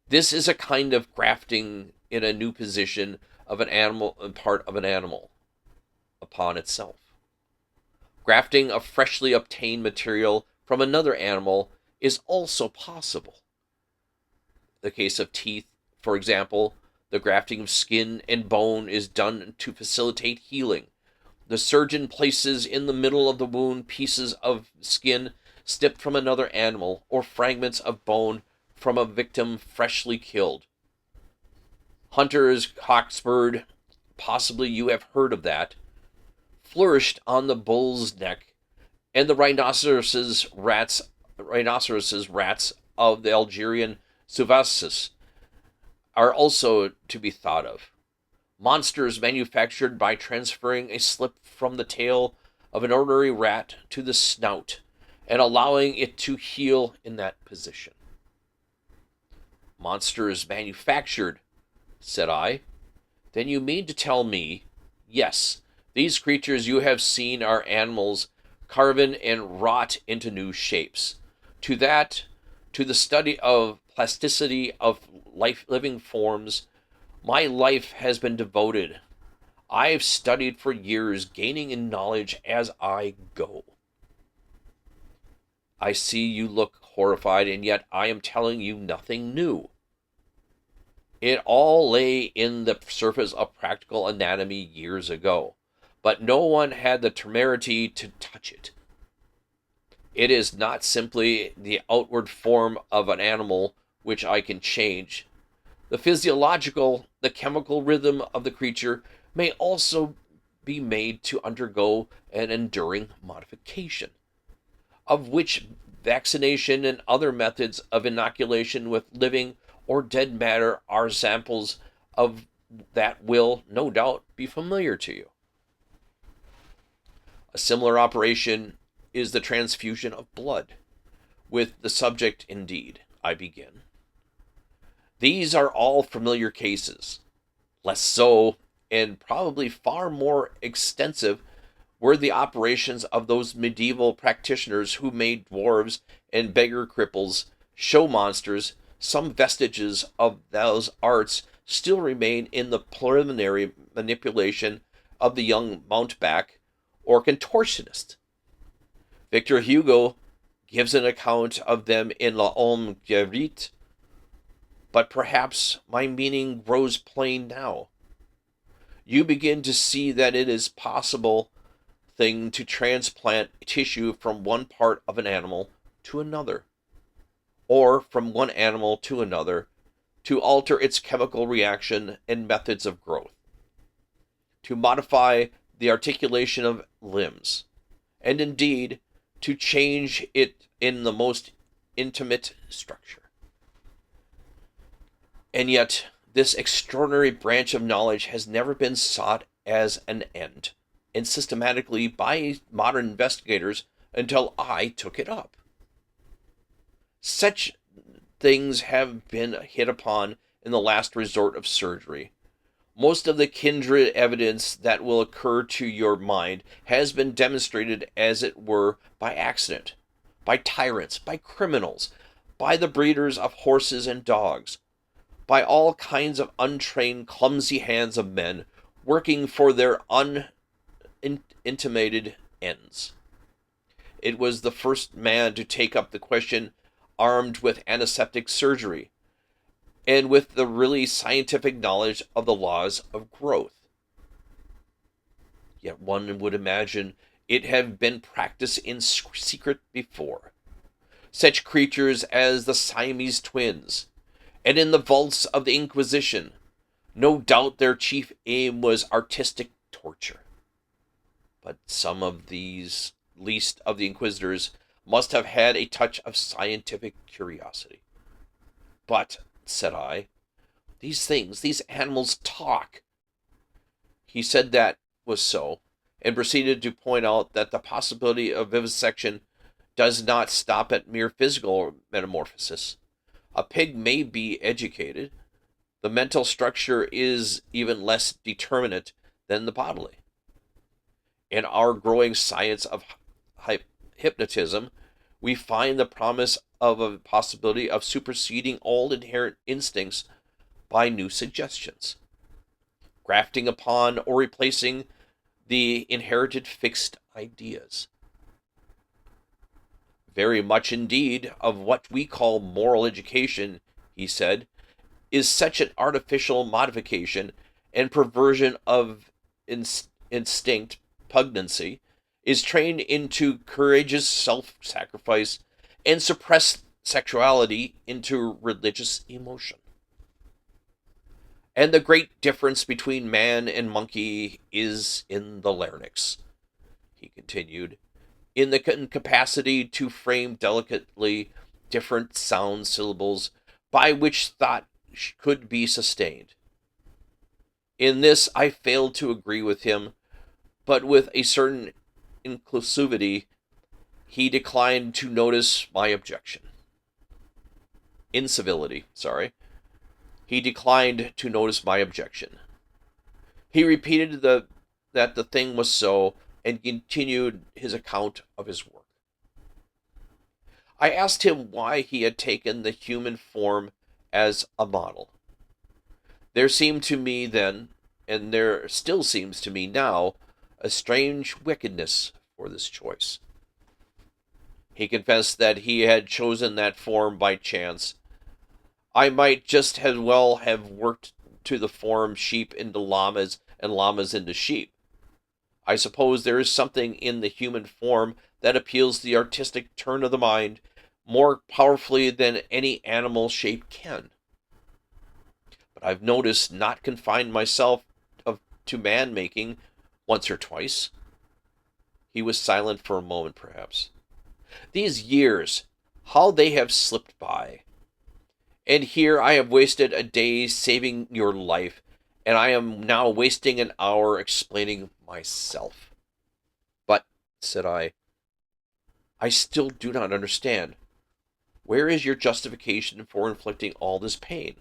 This is a kind of grafting in a new position of an animal, part of an animal, upon itself. Grafting of freshly obtained material from another animal is also possible. The case of teeth, for example, the grafting of skin and bone is done to facilitate healing. The surgeon places in the middle of the wound pieces of skin snipped from another animal, or fragments of bone from a victim freshly killed. Hunter's cocksbird, possibly you have heard of that, flourished on the bull's neck, and the rhinoceros rats of the Algerian Sauvassus are also to be thought of. Monsters manufactured by transferring a slip from the tail of an ordinary rat to the snout and allowing it to heal in that position. Monsters manufactured, said I. Then you mean to tell me, yes, these creatures you have seen are animals carven and wrought into new shapes. To the study of plasticity of living forms, my life has been devoted. I've studied for years, gaining in knowledge as I go. I see you look horrified, and yet I am telling you nothing new. It all lay in the surface of practical anatomy years ago, but no one had the temerity to touch it. It is not simply the outward form of an animal which I can change. The physiological, the chemical rhythm of the creature may also be made to undergo an enduring modification, of which vaccination and other methods of inoculation with living or dead matter are samples of that will, no doubt, be familiar to you. A similar operation is the transfusion of blood. With the subject, indeed, I begin. These are all familiar cases. Less so, and probably far more extensive, were the operations of those medieval practitioners who made dwarves and beggar cripples, show monsters. Some vestiges of those arts still remain in the preliminary manipulation of the young mountebank or contortionist. Victor Hugo gives an account of them in L'Homme Guérit, but perhaps my meaning grows plain now. You begin to see that it is possible thing to transplant tissue from one part of an animal to another, or from one animal to another, to alter its chemical reaction and methods of growth, to modify the articulation of limbs, and indeed to change it in the most intimate structure. And yet, this extraordinary branch of knowledge has never been sought as an end, and systematically by modern investigators until I took it up. Such things have been hit upon in the last resort of surgery. Most of the kindred evidence that will occur to your mind has been demonstrated, as it were, by accident, by tyrants, by criminals, by the breeders of horses and dogs, by all kinds of untrained, clumsy hands of men working for their unintimated ends. It was the first man to take up the question armed with antiseptic surgery and with the really scientific knowledge of the laws of growth. Yet one would imagine it had been practiced in secret before. Such creatures as the Siamese twins, and in the vaults of the Inquisition, no doubt their chief aim was artistic torture. But some of these, least of the inquisitors, must have had a touch of scientific curiosity. But, said I, these things, these animals talk. He said that was so, and proceeded to point out that the possibility of vivisection does not stop at mere physical metamorphosis. A pig may be educated. The mental structure is even less determinate than the bodily. In our growing science of hypnotism, we find the promise of a possibility of superseding old inherent instincts by new suggestions, grafting upon or replacing the inherited fixed ideas. Very much indeed of what we call moral education, he said, is such an artificial modification and perversion of instinct pugnancy, is trained into courageous self-sacrifice and suppressed sexuality into religious emotion. And the great difference between man and monkey is in the larynx, he continued, in the capacity to frame delicately different sound syllables by which thought could be sustained. In this I failed to agree with him, but with a certain inclusivity he declined to notice my objection. Incivility, sorry. He declined to notice my objection. He repeated that the thing was so, and continued his account of his work. I asked him why he had taken the human form as a model. There seemed to me then, and there still seems to me now, a strange wickedness for this choice. He confessed that he had chosen that form by chance. I might just as well have worked to the form sheep into llamas and llamas into sheep. I suppose there is something in the human form that appeals to the artistic turn of the mind more powerfully than any animal shape can. But I've noticed not confined myself to man-making once or twice. He was silent for a moment, perhaps. These years, how they have slipped by. And here I have wasted a day saving your life, and I am now wasting an hour explaining myself. But, said I still do not understand. Where is your justification for inflicting all this pain?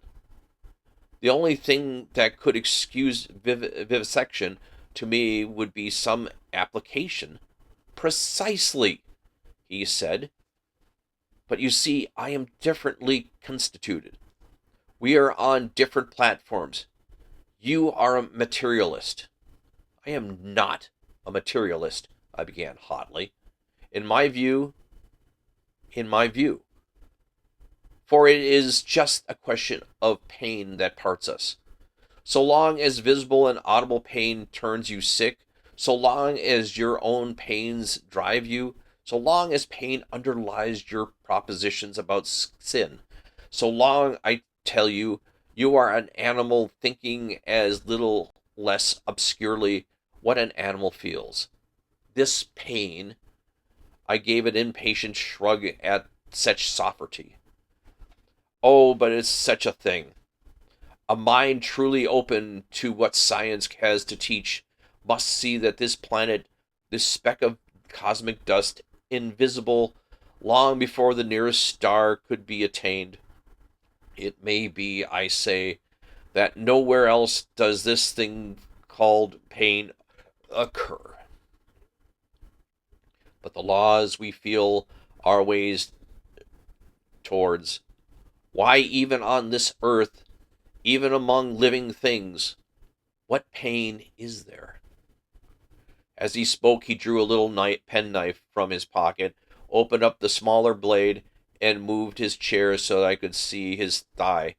The only thing that could excuse vivisection to me would be some application. Precisely, he said. But you see, I am differently constituted. We are on different platforms. You are a materialist. I am not a materialist, I began hotly. In my view. For it is just a question of pain that parts us. So long as visible and audible pain turns you sick, so long as your own pains drive you, so long as pain underlies your propositions about sin, so long, I tell you, you are an animal thinking as little less obscurely what an animal feels. This pain, I gave an impatient shrug at such sophistry. Oh, but it's such a thing. A mind truly open to what science has to teach must see that this planet, this speck of cosmic dust, invisible long before the nearest star could be attained, It may be, I say, that nowhere else does this thing called pain occur. But the laws we feel our ways towards, why even on this earth, even among living things, what pain is there? As he spoke, he drew a little penknife from his pocket, opened up the smaller blade, and moved his chair so that I could see his thigh.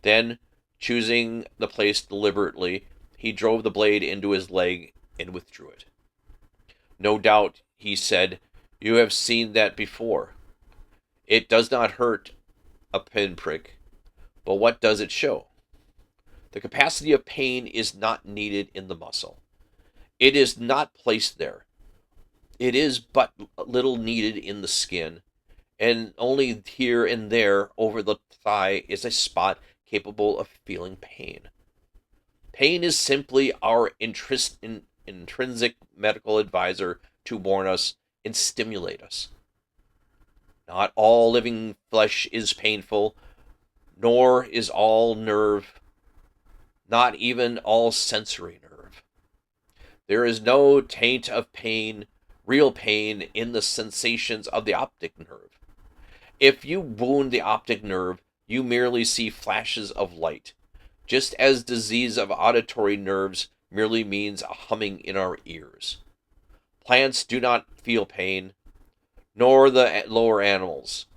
Then, choosing the place deliberately, he drove the blade into his leg and withdrew it. No doubt, he said, you have seen that before. It does not hurt a pinprick, but what does it show? The capacity of pain is not needed in the muscle. It is not placed there. It is but little needed in the skin, and only here and there over the thigh is a spot capable of feeling pain. Pain is simply our intrinsic medical advisor to warn us and stimulate us. Not all living flesh is painful, nor is all nerve, not even all sensory nerve. There is no taint of pain, real pain, in the sensations of the optic nerve. If you wound the optic nerve, you merely see flashes of light, just as disease of auditory nerves merely means a humming in our ears. Plants do not feel pain, nor the lower animals.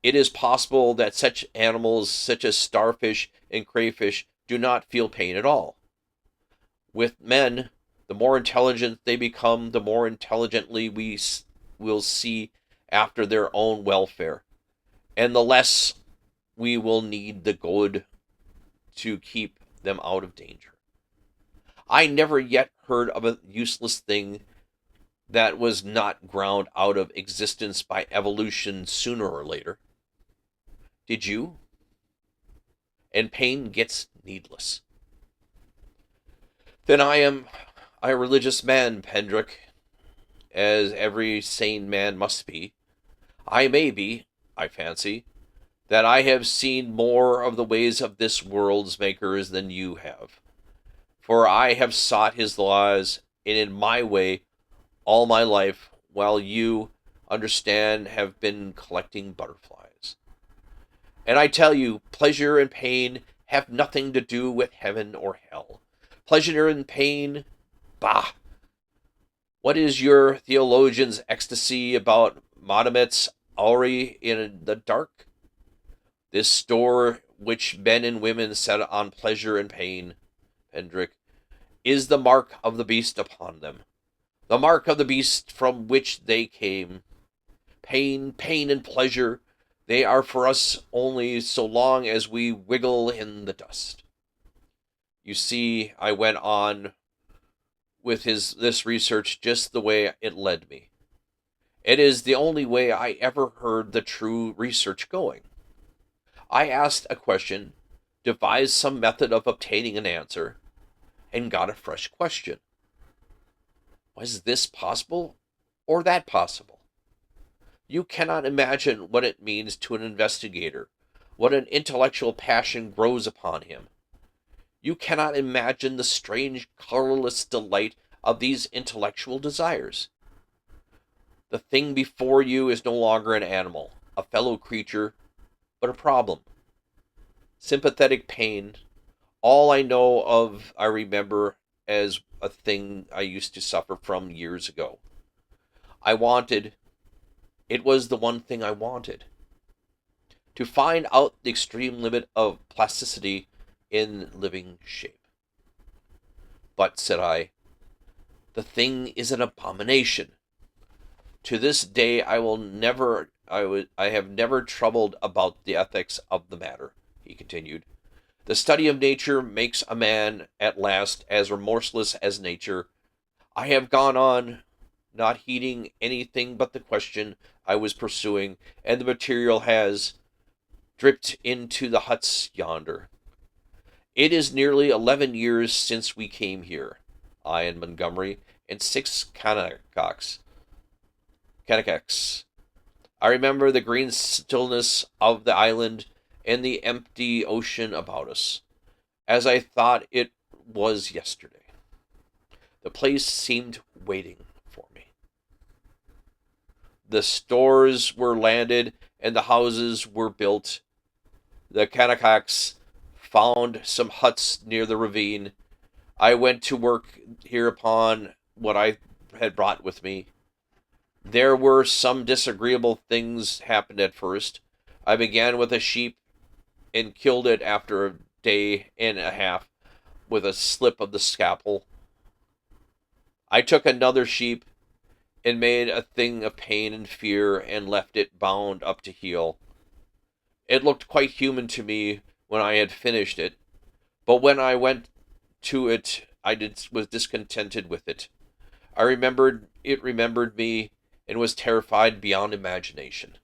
It is possible that such animals such as starfish and crayfish do not feel pain at all. With men, the more intelligent they become, the more intelligently we will see after their own welfare, and the less we will need the good to keep them out of danger. I never yet heard of a useless thing that was not ground out of existence by evolution sooner or later. Did you? And pain gets needless. Then I am a religious man, Pendrick, as every sane man must be. I may be, I fancy, that I have seen more of the ways of this world's makers than you have. For I have sought his laws, and in my way, all my life, while you, understand, have been collecting butterflies. And I tell you, pleasure and pain have nothing to do with heaven or hell. Pleasure and pain, bah! What is your theologian's ecstasy about Mahomet's houri in the dark? This store which men and women set on pleasure and pain, Pendrick, is the mark of the beast upon them, the mark of the beast from which they came. Pain, and pleasure, they are for us only so long as we wiggle in the dust. You see, I went on with this research just the way it led me. It is the only way I ever heard the true research going. I asked a question, devised some method of obtaining an answer, and got a fresh question. Was this possible or that possible? You cannot imagine what it means to an investigator, what an intellectual passion grows upon him. You cannot imagine the strange, colorless delight of these intellectual desires. The thing before you is no longer an animal, a fellow creature, but a problem. Sympathetic pain, all I know of I remember as a thing I used to suffer from years ago. It was the one thing I wanted. To find out the extreme limit of plasticity in living shape. But, said I, the thing is an abomination. To this day I have never troubled about the ethics of the matter, he continued. The study of nature makes a man at last as remorseless as nature. I have gone on, not heeding anything but the question I was pursuing, and the material has dripped into the huts yonder. It is nearly 11 years since we came here, I and Montgomery, and 6 Kanakaks. I remember the green stillness of the island and the empty ocean about us, as I thought it was yesterday. The place seemed waiting for me. The stores were landed and the houses were built. The Kanakaks found some huts near the ravine. I went to work hereupon what I had brought with me. There were some disagreeable things happened at first. I began with a sheep and killed it after a day and a half with a slip of the scalpel. I took another sheep and made a thing of pain and fear and left it bound up to heal. It looked quite human to me when I had finished it, but when I went to it, was discontented with it. I remembered it remembered me and was terrified beyond imagination.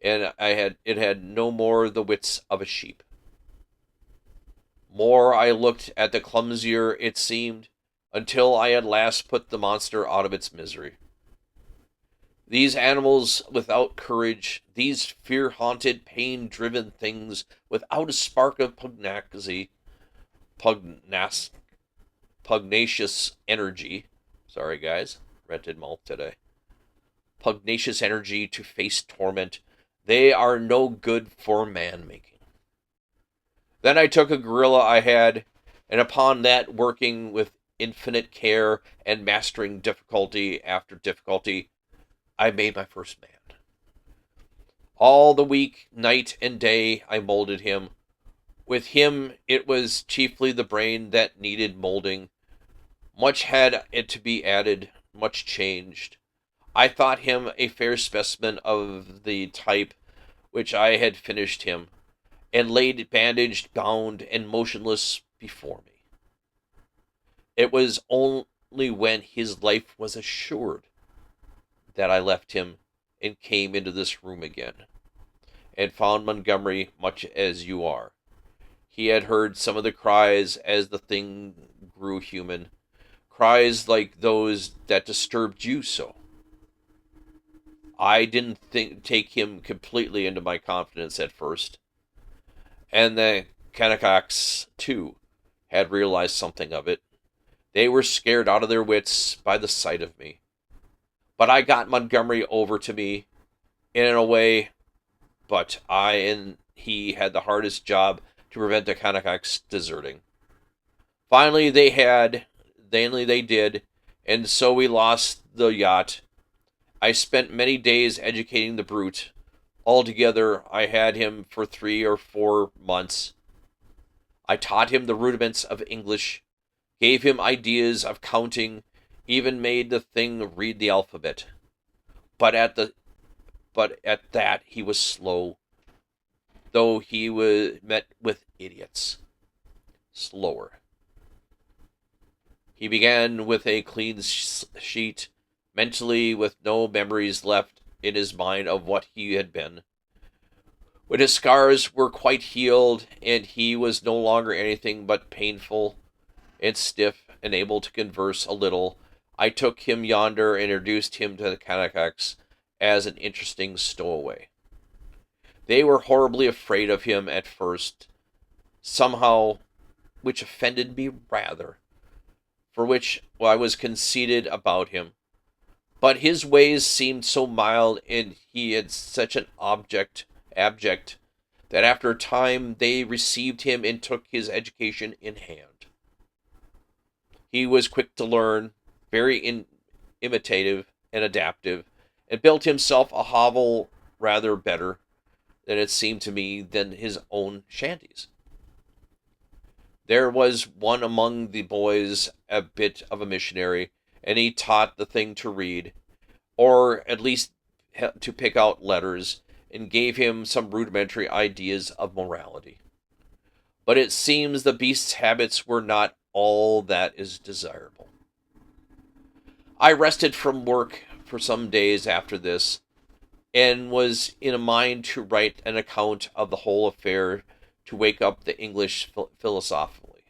And it had no more the wits of a sheep. More I looked at the clumsier it seemed, until I at last put the monster out of its misery. These animals without courage, these fear-haunted, pain-driven things without a spark of pugnacious energy. Sorry, guys. Rented mouth today. Pugnacious energy to face torment. They are no good for man-making. Then I took a gorilla I had, and upon that, working with infinite care and mastering difficulty after difficulty, I made my first man. All the week, night and day, I molded him. With him, it was chiefly the brain that needed molding. Much had it to be added, much changed. I thought him a fair specimen of the type which I had finished him, and laid bandaged, bound, and motionless before me. It was only when his life was assured that I left him and came into this room again, and found Montgomery much as you are. He had heard some of the cries as the thing grew human, cries like those that disturbed you so. I didn't take him completely into my confidence at first, and the Kanakaks, too, had realized something of it. They were scared out of their wits by the sight of me. But I got Montgomery over to me in a way, but I and he had the hardest job to prevent the Kanakaks deserting. Finally they did, and so we lost the yacht. I spent many days educating the brute. Altogether, I had him for 3 or 4 months. I taught him the rudiments of English, gave him ideas of counting, even made the thing read the alphabet. But at that he was slow, though he met with idiots. Slower. He began with a clean sheet, mentally with no memories left in his mind of what he had been. When his scars were quite healed, and he was no longer anything but painful and stiff and able to converse a little, I took him yonder and introduced him to the Kanakaks as an interesting stowaway. They were horribly afraid of him at first, somehow, which offended me rather, for which I was conceited about him. But his ways seemed so mild, and he had such an abject, that after a time they received him and took his education in hand. He was quick to learn, very imitative and adaptive, and built himself a hovel rather better than it seemed to me than his own shanties. There was one among the boys a bit of a missionary, and he taught the thing to read, or at least to pick out letters, and gave him some rudimentary ideas of morality. But it seems the beast's habits were not all that is desirable. I rested from work for some days after this, and was in a mind to write an account of the whole affair to wake up the English philosophically.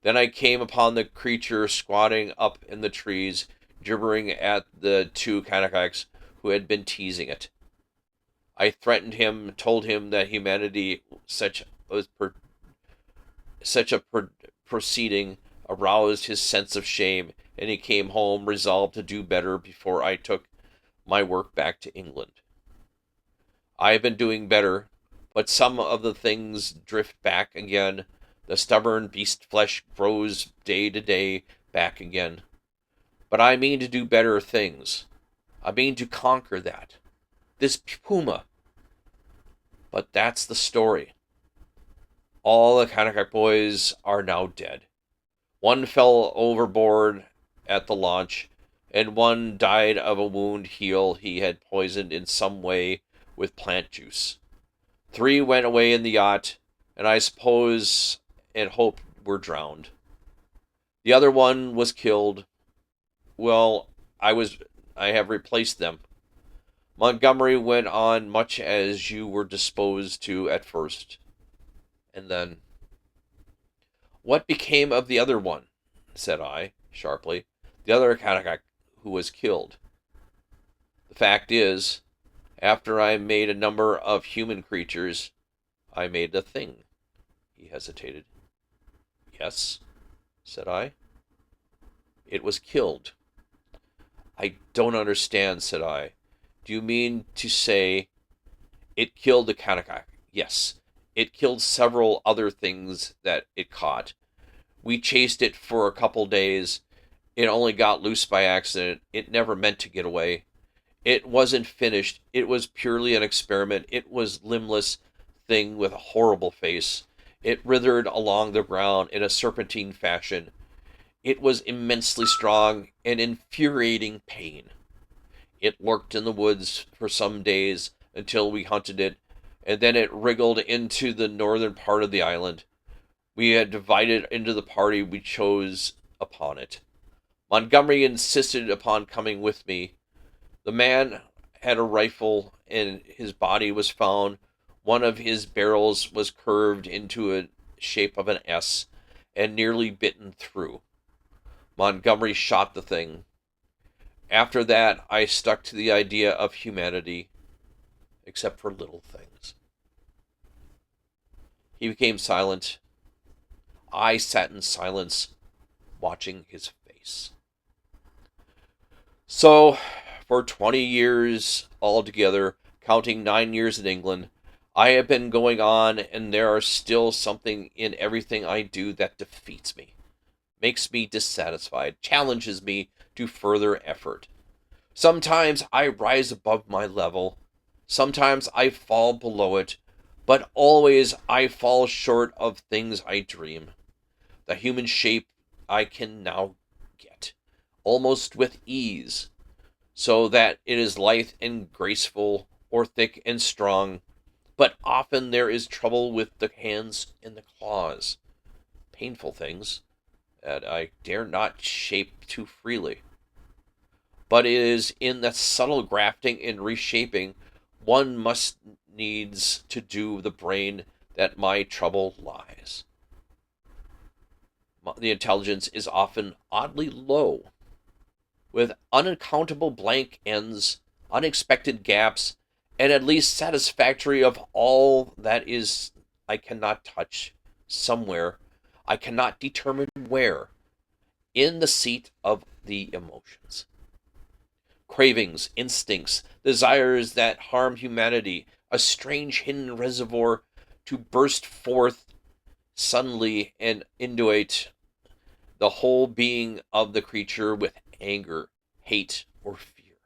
Then I came upon the creature squatting up in the trees, gibbering at the 2 Kanakaks who had been teasing it. I threatened him, told him that humanity such a proceeding aroused his sense of shame, and he came home resolved to do better before I took my work back to England. I have been doing better, but some of the things drift back again. The stubborn beast flesh grows day to day back again. But I mean to do better things. I mean to conquer that. This puma. But that's the story. All the Kanakak boys are now dead. One fell overboard at the launch, and one died of a wound he had poisoned in some way with plant juice. 3 went away in the yacht, and I suppose and hope were drowned. The other one was killed. Well, I have replaced them. Montgomery went on much as you were disposed to at first. And then, what became of the other one? Said I, sharply. The other Kanakak who was killed. The fact is, after I made a number of human creatures, I made a thing. He hesitated. Yes, said I. It was killed. I don't understand, said I. Do you mean to say it killed the Kanakak? Yes. It killed several other things that it caught. We chased it for a couple days. It only got loose by accident. It never meant to get away. It wasn't finished. It was purely an experiment. It was limbless thing with a horrible face. It writhed along the ground in a serpentine fashion. It was immensely strong and infuriating pain. It lurked in the woods for some days until we hunted it, and then it wriggled into the northern part of the island. We had divided into the party we chose upon it. Montgomery insisted upon coming with me. The man had a rifle, and his body was found. One of his barrels was curved into a shape of an S and nearly bitten through. Montgomery shot the thing. After that, I stuck to the idea of humanity, except for little things. He became silent. I sat in silence, watching his face. So, for 20 years altogether, counting 9 years in England, I have been going on, and there are still something in everything I do that defeats me, makes me dissatisfied, challenges me to further effort. Sometimes I rise above my level, sometimes I fall below it, but always I fall short of things I dream. The human shape I can now get, almost with ease, so that it is lithe and graceful, or thick and strong, but often there is trouble with the hands and the claws, painful things that I dare not shape too freely. But it is in that subtle grafting and reshaping one must needs to do the brain that my trouble lies. The intelligence is often oddly low, with unaccountable blank ends, unexpected gaps, and at least satisfactory of all that is I cannot touch somewhere, I cannot determine where, in the seat of the emotions. Cravings, instincts, desires that harm humanity, a strange hidden reservoir to burst forth suddenly and inundate the whole being of the creature with anger, hate, or fear.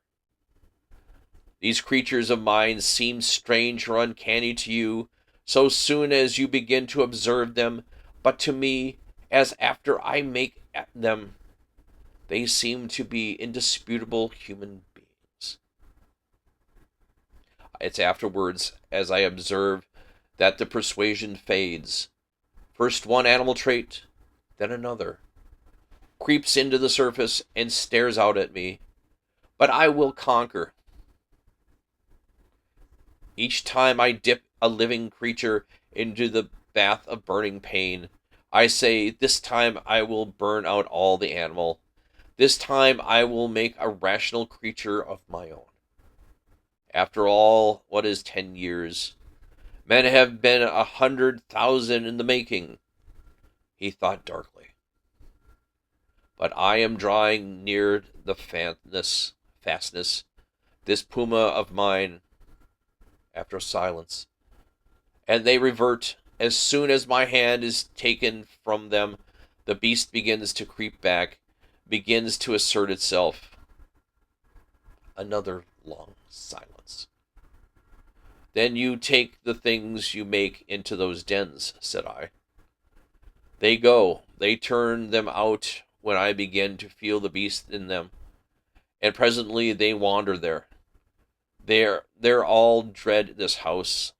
These creatures of mine seem strange or uncanny to you so soon as you begin to observe them, but to me, as after I make at them, they seem to be indisputable human beings. It's afterwards, as I observe, that the persuasion fades. First one animal trait, then another, creeps into the surface and stares out at me. But I will conquer. Each time I dip a living creature into the bath of burning pain, I say, this time I will burn out all the animal. This time I will make a rational creature of my own. After all, what is 10 years? Men have been 100,000 in the making, he thought darkly. But I am drawing near the fastness, this puma of mine, after a silence. And they revert. As soon as my hand is taken from them, the beast begins to creep back, begins to assert itself. Another long silence. Then you take the things you make into those dens, said I. They go. They turn them out when I begin to feel the beast in them. And presently they wander there. They're all dread this house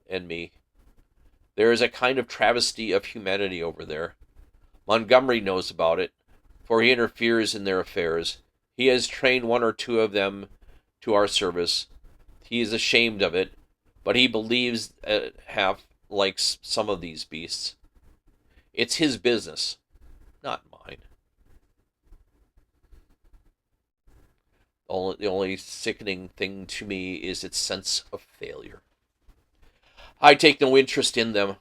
and me. There is a kind of travesty of humanity over there. Montgomery knows about it, for he interferes in their affairs. He has trained one or two of them to our service. He is ashamed of it, but he believes half likes some of these beasts. It's his business, not mine. The only sickening thing to me is its sense of failure. I take no interest in them.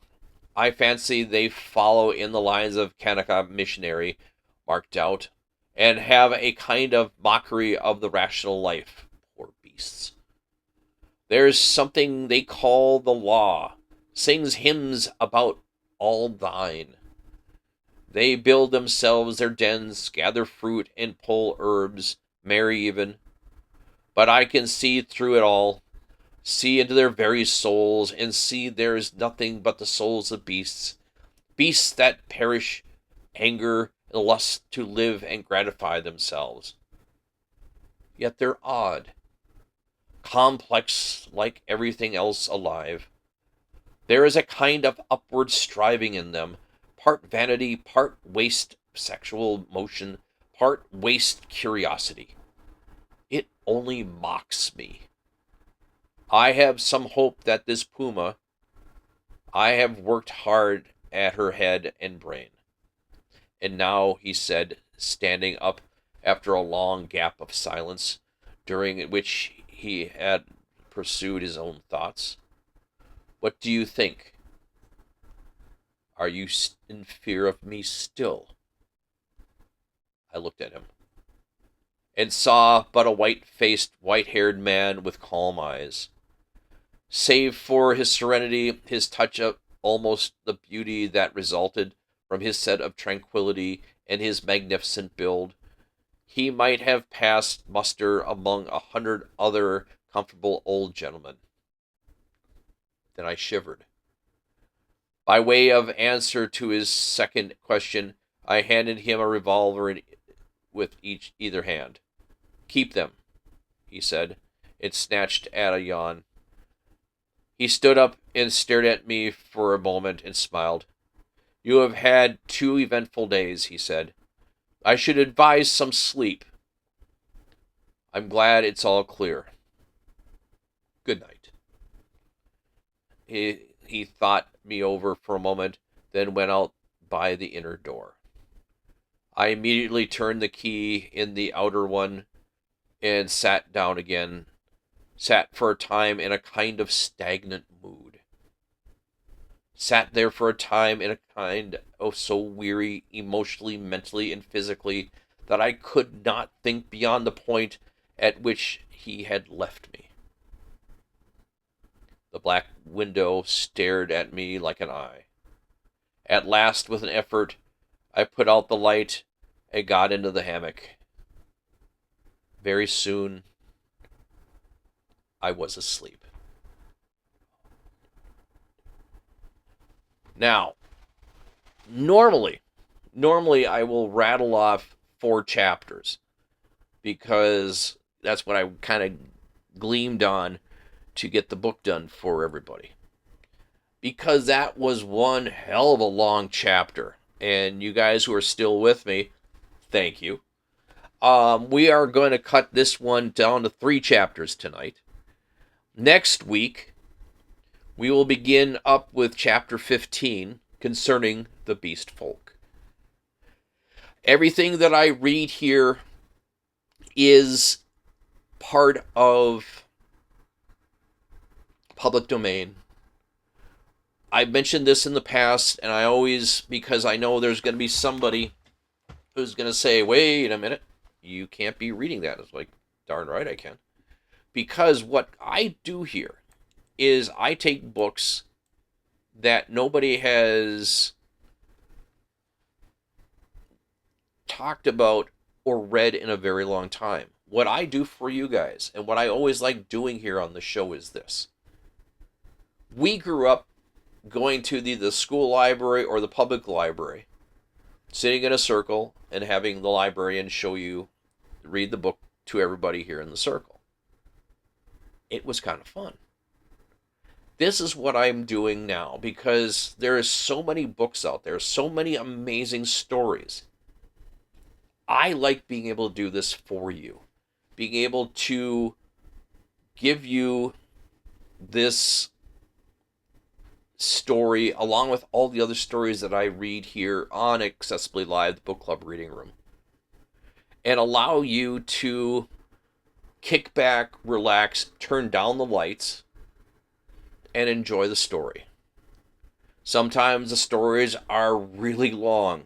I fancy they follow in the lines of Kanaka missionary, marked out, and have a kind of mockery of the rational life. Poor beasts. There's something they call the law, sings hymns about all thine. They build themselves their dens, gather fruit and pull herbs, marry even. But I can see through it all, see into their very souls, and see there is nothing but the souls of beasts, beasts that perish, anger, and lust to live and gratify themselves. Yet they're odd, complex like everything else alive. There is a kind of upward striving in them, part vanity, part waste sexual motion, part waste curiosity. It only mocks me. I have some hope that this puma, I have worked hard at her head and brain. And now, he said, standing up after a long gap of silence, during which he had pursued his own thoughts, what do you think? Are you in fear of me still? I looked at him and saw but a white-faced, white-haired man with calm eyes. Save for his serenity, his touch of almost the beauty that resulted from his set of tranquility and his magnificent build, he might have passed muster among 100 other comfortable old gentlemen. Then I shivered. By way of answer to his second question, I handed him a revolver with either hand. Keep them, he said, and snatched at a yawn. He stood up and stared at me for a moment and smiled. You have had 2 eventful days, he said. I should advise some sleep. I'm glad it's all clear. Good night. He thought me over for a moment, then went out by the inner door. I immediately turned the key in the outer one and sat down again, sat for a time in a kind of stagnant mood. Sat there for a time in a kind of so weary, emotionally, mentally, and physically, that I could not think beyond the point at which he had left me. The black window stared at me like an eye. At last, with an effort, I put out the light and got into the hammock. Very soon, I was asleep. Now, normally I will rattle off 4 chapters because that's what I kind of gleamed on to get the book done for everybody. Because that was one hell of a long chapter. And you guys who are still with me, thank you. We are going to cut this one down to 3 chapters tonight. Next week, we will begin up with chapter 15 concerning the beast folk. Everything that I read here is part of public domain. I've mentioned this in the past, and I always, because I know there's going to be somebody who's going to say, wait a minute, you can't be reading that. It's like, darn right I can. Because what I do here is I take books that nobody has talked about or read in a very long time. What I do for you guys, and what I always like doing here on the show, is this. We grew up going to the school library or the public library, sitting in a circle and having the librarian show you, read the book to everybody here in the circle. It was kind of fun. This is what I'm doing now because there is so many books out there, so many amazing stories. I like being able to do this for you, being able to give you this story along with all the other stories that I read here on Accessibly Live, the book club reading room, and allow you to kick back, relax, turn down the lights, and enjoy the story. Sometimes the stories are really long.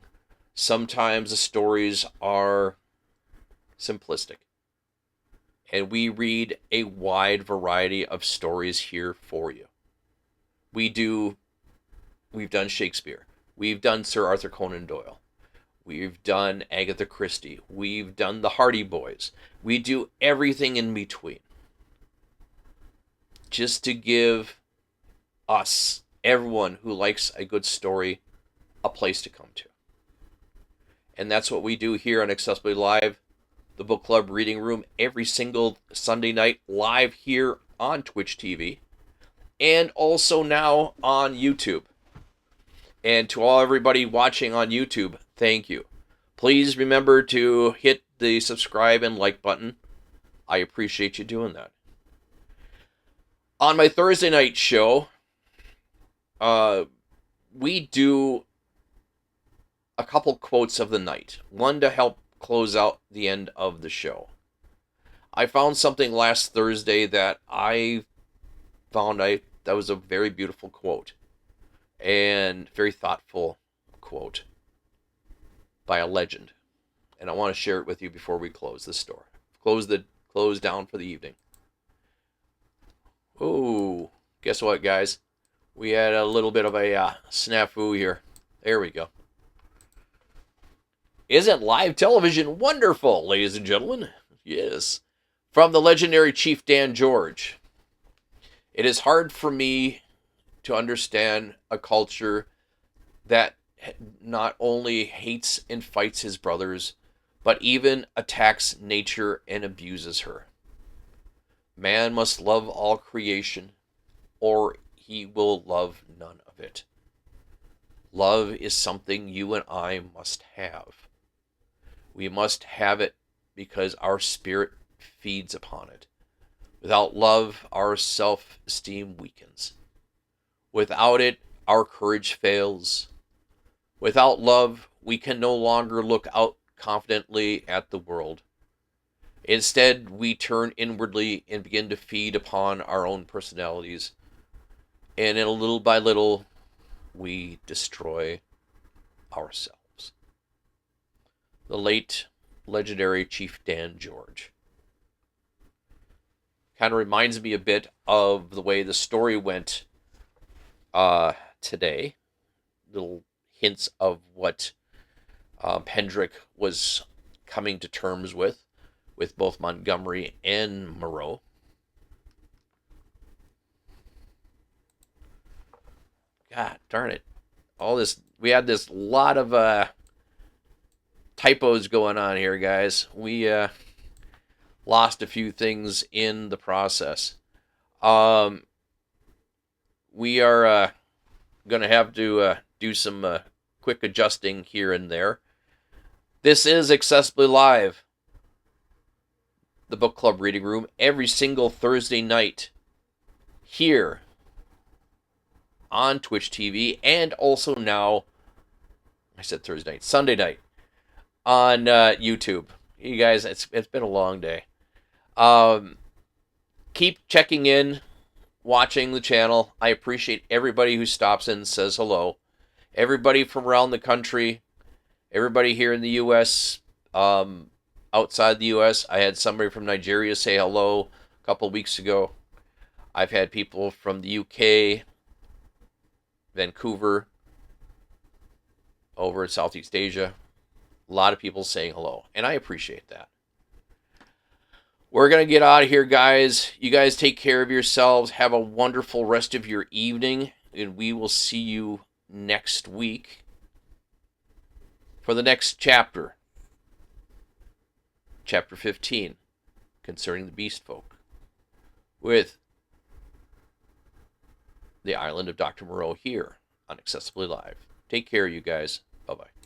Sometimes the stories are simplistic. And we read a wide variety of stories here for you. We've done Shakespeare. We've done Sir Arthur Conan Doyle. We've done Agatha Christie. We've done the Hardy Boys. We do everything in between. Just to give us, everyone who likes a good story, a place to come to. And that's what we do here on Accessibly Live, the book club reading room, every single Sunday night, live here on Twitch TV, and also now on YouTube. And to everybody watching on YouTube, thank you. Please remember to hit the subscribe and like button. I appreciate you doing that. On my Thursday night show, we do a couple quotes of the night. One to help close out the end of the show. I found something last Thursday that I found that was a very beautiful quote and very thoughtful quote by a legend. And I want to share it with you before we close this store. Close down for the evening. Oh, guess what, guys? We had a little bit of a snafu here. There we go. Isn't live television wonderful, ladies and gentlemen? Yes. From the legendary Chief Dan George. It is hard for me to understand a culture that not only hates and fights his brothers, but even attacks nature and abuses her. Man must love all creation, or he will love none of it. Love is something you and I must have. We must have it because our spirit feeds upon it. Without love, our self-esteem weakens. Without it, our courage fails. Without love, we can no longer look out confidently at the world. Instead, we turn inwardly and begin to feed upon our own personalities. And in little by little, we destroy ourselves. The late, legendary Chief Dan George. Kind of reminds me a bit of the way the story went today. Little hints of what Pendrick was coming to terms with both Montgomery and Moreau. God darn it. We had this lot of typos going on here, guys. We lost a few things in the process. We are going to have to do some quick adjusting here and there. This is Accessibly Live, the book club reading room, every single Thursday night here on Twitch TV, and also now, I said Thursday night, Sunday night on YouTube. You guys, it's been a long day. Keep checking in watching the channel. I appreciate everybody who stops in and says hello. Everybody from around the country, everybody here in the U.S., outside the U.S. I had somebody from Nigeria say hello a couple weeks ago. I've had people from the UK, Vancouver, over in Southeast Asia. A lot of people saying hello, and I appreciate that. We're going to get out of here, guys. You guys take care of yourselves. Have a wonderful rest of your evening, and we will see you next week for the next chapter. Chapter 15, concerning the Beast Folk, with the Island of Dr. Moreau here on Accessibly Live. Take care, you guys. Bye-bye.